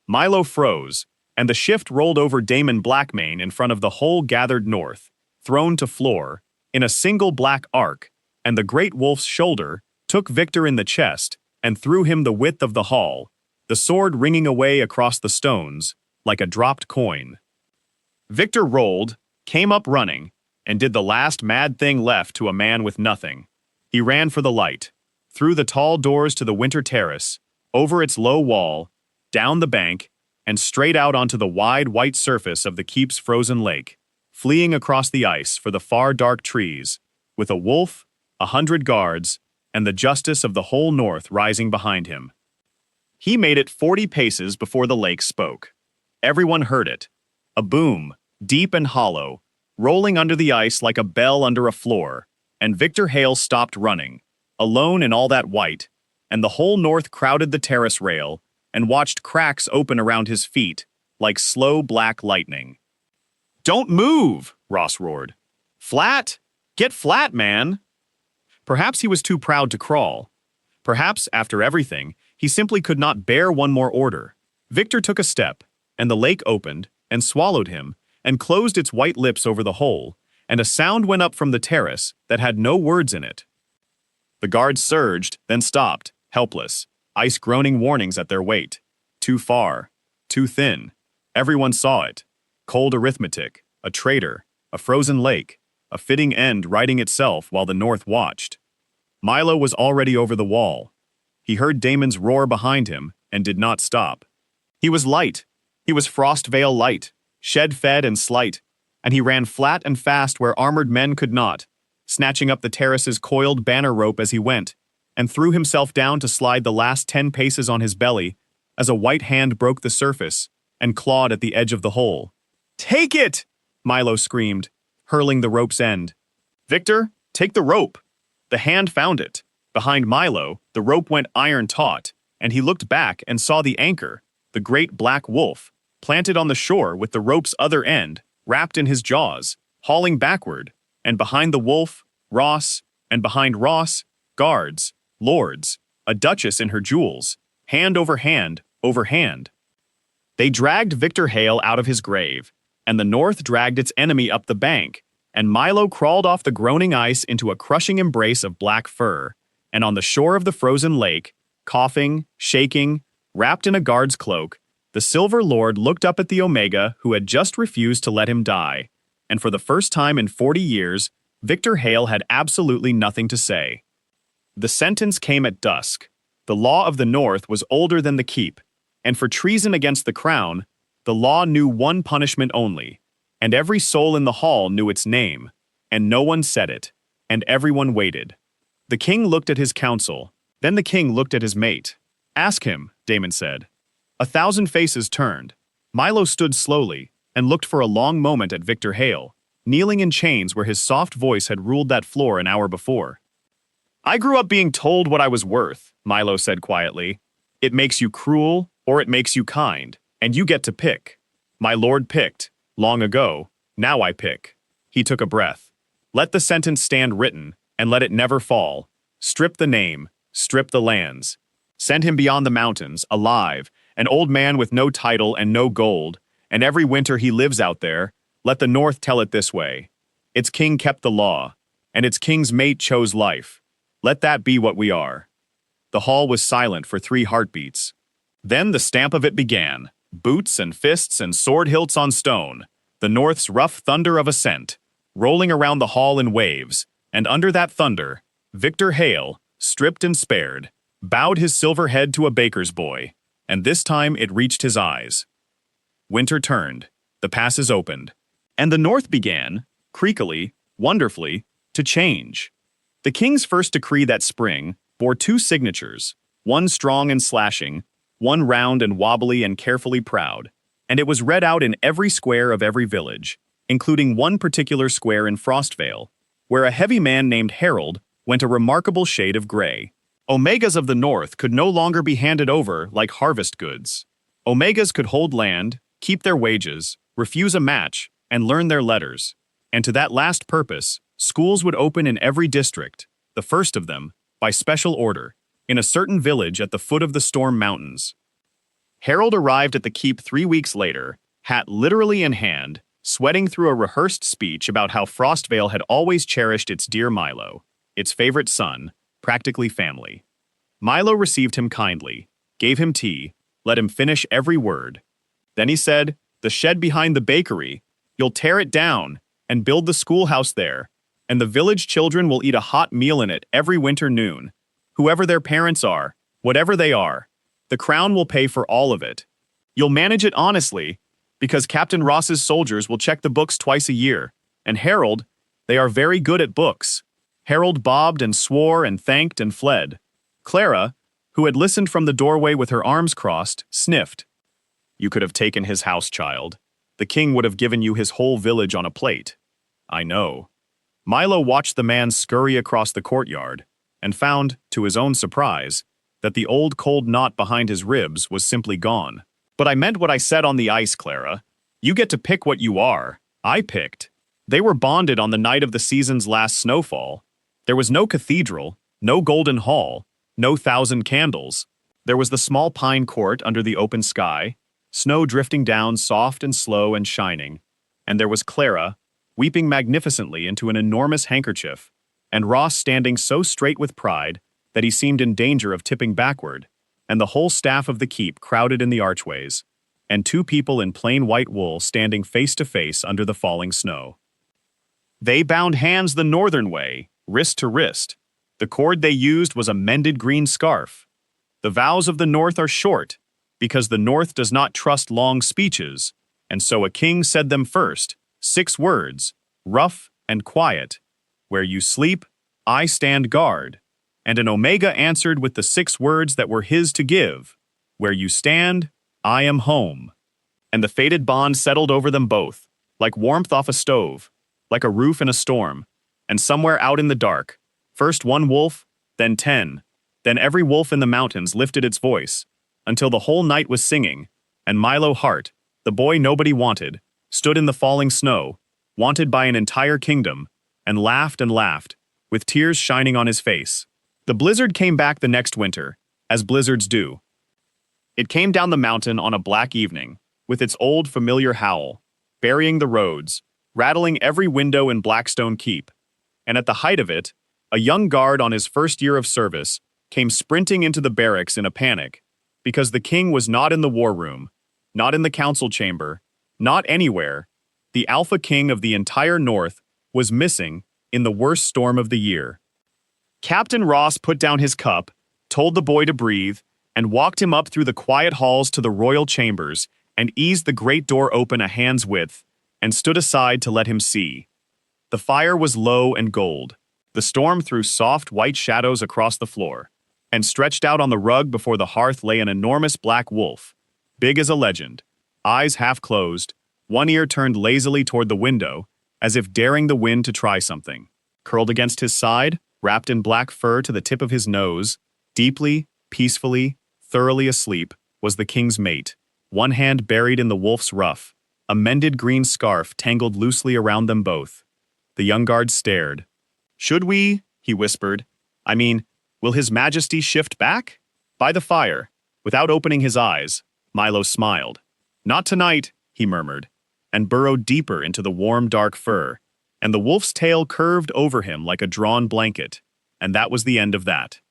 Milo froze, and the shift rolled over Damon Blackmane in front of the whole gathered North, thrown to floor, in a single black arc, and the great wolf's shoulder took Victor in the chest and threw him the width of the hall, the sword ringing away across the stones like a dropped coin. Victor rolled, came up running, and did the last mad thing left to a man with nothing. He ran for the light, through the tall doors to the winter terrace, over its low wall, down the bank, and straight out onto the wide white surface of the keep's frozen lake, fleeing across the ice for the far dark trees, with a wolf, 100 guards, and the justice of the whole north rising behind him. He made it 40 paces before the lake spoke. Everyone heard it. A boom, deep and hollow, rolling under the ice like a bell under a floor, and Victor Hale stopped running, alone in all that white, and the whole north crowded the terrace rail and watched cracks open around his feet like slow black lightning. "Don't move!" Ross roared. "Flat! Get flat, man!" Perhaps he was too proud to crawl. Perhaps, after everything, he simply could not bear one more order. Victor took a step, and the lake opened and swallowed him and closed its white lips over the hole, and a sound went up from the terrace that had no words in it. The guards surged, then stopped, helpless, ice groaning warnings at their weight. Too far. Too thin. Everyone saw it. Cold arithmetic. A traitor. A frozen lake. A fitting end writing itself while the North watched. Milo was already over the wall. He heard Damon's roar behind him and did not stop. He was light. He was Frostvale light, shed-fed and slight, and he ran flat and fast where armored men could not, snatching up the terrace's coiled banner rope as he went, and threw himself down to slide the last 10 paces on his belly as a white hand broke the surface and clawed at the edge of the hole. "Take it!" Milo screamed, hurling the rope's end. "Victor, take the rope!" The hand found it. Behind Milo, the rope went iron taut, and he looked back and saw the anchor, the great black wolf, planted on the shore with the rope's other end, wrapped in his jaws, hauling backward, and behind the wolf, Ross, and behind Ross, guards, lords, a duchess in her jewels, hand over hand, over hand. They dragged Victor Hale out of his grave, and the North dragged its enemy up the bank, and Milo crawled off the groaning ice into a crushing embrace of black fur, and on the shore of the frozen lake, coughing, shaking, wrapped in a guard's cloak, the Silver Lord looked up at the Omega who had just refused to let him die, and for the first time in 40 years, Victor Hale had absolutely nothing to say. The sentence came at dusk. The law of the North was older than the keep, and for treason against the crown, the law knew one punishment only, and every soul in the hall knew its name, and no one said it, and everyone waited. The king looked at his council, then the king looked at his mate. "Ask him," Damon said. 1,000 faces turned. Milo stood slowly and looked for a long moment at Victor Hale, kneeling in chains where his soft voice had ruled that floor an hour before. "I grew up being told what I was worth," Milo said quietly. "It makes you cruel or it makes you kind, and you get to pick. My lord picked, long ago, now I pick." He took a breath. "Let the sentence stand written, and let it never fall. Strip the name, strip the lands. Send him beyond the mountains, alive, an old man with no title and no gold, and every winter he lives out there, let the North tell it this way. Its king kept the law, and its king's mate chose life. Let that be what we are." The hall was silent for 3 heartbeats. Then the stamp of it began, boots and fists and sword hilts on stone, the North's rough thunder of ascent, rolling around the hall in waves, and under that thunder, Victor Hale, stripped and spared, bowed his silver head to a baker's boy, and this time it reached his eyes. Winter turned, the passes opened, and the North began, creakily, wonderfully, to change. The king's first decree that spring bore 2 signatures, one strong and slashing, one round and wobbly and carefully proud, and it was read out in every square of every village, including one particular square in Frostvale, where a heavy man named Harold went a remarkable shade of gray. Omegas of the North could no longer be handed over like harvest goods. Omegas could hold land, keep their wages, refuse a match, and learn their letters. And to that last purpose, schools would open in every district, the first of them, by special order, in a certain village at the foot of the Storm Mountains. Harold arrived at the keep 3 weeks later, hat literally in hand, sweating through a rehearsed speech about how Frostvale had always cherished its dear Milo, its favorite son, practically family. Milo received him kindly, gave him tea, let him finish every word. Then he said, "The shed behind the bakery, you'll tear it down and build the schoolhouse there, and the village children will eat a hot meal in it every winter noon. Whoever their parents are, whatever they are, the crown will pay for all of it. You'll manage it honestly, because Captain Ross's soldiers will check the books twice a year, and Harold, they are very good at books." Harold bobbed and swore and thanked and fled. Clara, who had listened from the doorway with her arms crossed, sniffed. "You could have taken his house, child. The king would have given you his whole village on a plate." "I know." Milo watched the man scurry across the courtyard and found, to his own surprise, that the old cold knot behind his ribs was simply gone. "But I meant what I said on the ice, Clara. You get to pick what you are. I picked. They were bonded on the night of the season's last snowfall. There was no cathedral, no golden hall, no 1,000 candles. There was the small pine court under the open sky, snow drifting down soft and slow and shining, and there was Clara, weeping magnificently into an enormous handkerchief, and Ross standing so straight with pride that he seemed in danger of tipping backward, and the whole staff of the keep crowded in the archways, and 2 people in plain white wool standing face to face under the falling snow. They bound hands the northern way, wrist to wrist. The cord they used was a mended green scarf. The vows of the North are short, because the North does not trust long speeches, and so a king said them first, 6 words, rough and quiet. "Where you sleep, I stand guard." And an Omega answered with the 6 words that were his to give, "Where you stand, I am home." And the fated bond settled over them both, like warmth off a stove, like a roof in a storm, and somewhere out in the dark, first 1 wolf, then 10, then every wolf in the mountains lifted its voice, until the whole night was singing, and Milo Hart, the boy nobody wanted, stood in the falling snow, wanted by an entire kingdom, and laughed, with tears shining on his face. The blizzard came back the next winter, as blizzards do. It came down the mountain on a black evening, with its old familiar howl, burying the roads, rattling every window in Blackstone Keep, and at the height of it, a young guard on his first year of service came sprinting into the barracks in a panic, because the king was not in the war room, not in the council chamber, not anywhere. The Alpha King of the entire North was missing in the worst storm of the year. Captain Ross put down his cup, told the boy to breathe, and walked him up through the quiet halls to the royal chambers and eased the great door open a hand's width and stood aside to let him see. The fire was low and gold. The storm threw soft white shadows across the floor, and stretched out on the rug before the hearth lay an enormous black wolf, big as a legend, eyes half closed, one ear turned lazily toward the window, as if daring the wind to try something. Curled against his side, wrapped in black fur to the tip of his nose, deeply, peacefully, thoroughly asleep, was the king's mate, one hand buried in the wolf's ruff, a mended green scarf tangled loosely around them both. The young guard stared. "Should we?" he whispered. "I mean, will His Majesty shift back?" By the fire, without opening his eyes, Milo smiled. "Not tonight," he murmured, and burrowed deeper into the warm dark fur, and the wolf's tail curved over him like a drawn blanket, and that was the end of that.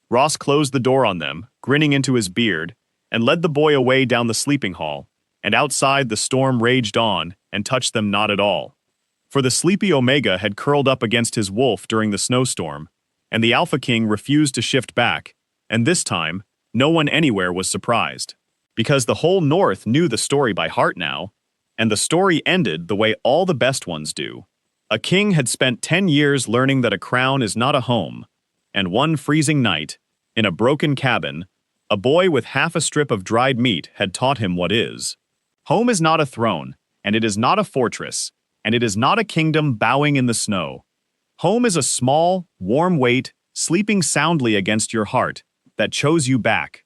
Ross closed the door on them, grinning into his beard, and led the boy away down the sleeping hall, and outside the storm raged on and touched them not at all. For the sleepy Omega had curled up against his wolf during the snowstorm, and the Alpha King refused to shift back, and this time, no one anywhere was surprised, because the whole North knew the story by heart now, and the story ended the way all the best ones do. A king had spent 10 years learning that a crown is not a home, and one freezing night, in a broken cabin, a boy with half a strip of dried meat had taught him what is. Home is not a throne, and it is not a fortress, and it is not a kingdom bowing in the snow. Home is a small, warm weight, sleeping soundly against your heart, that chose you back,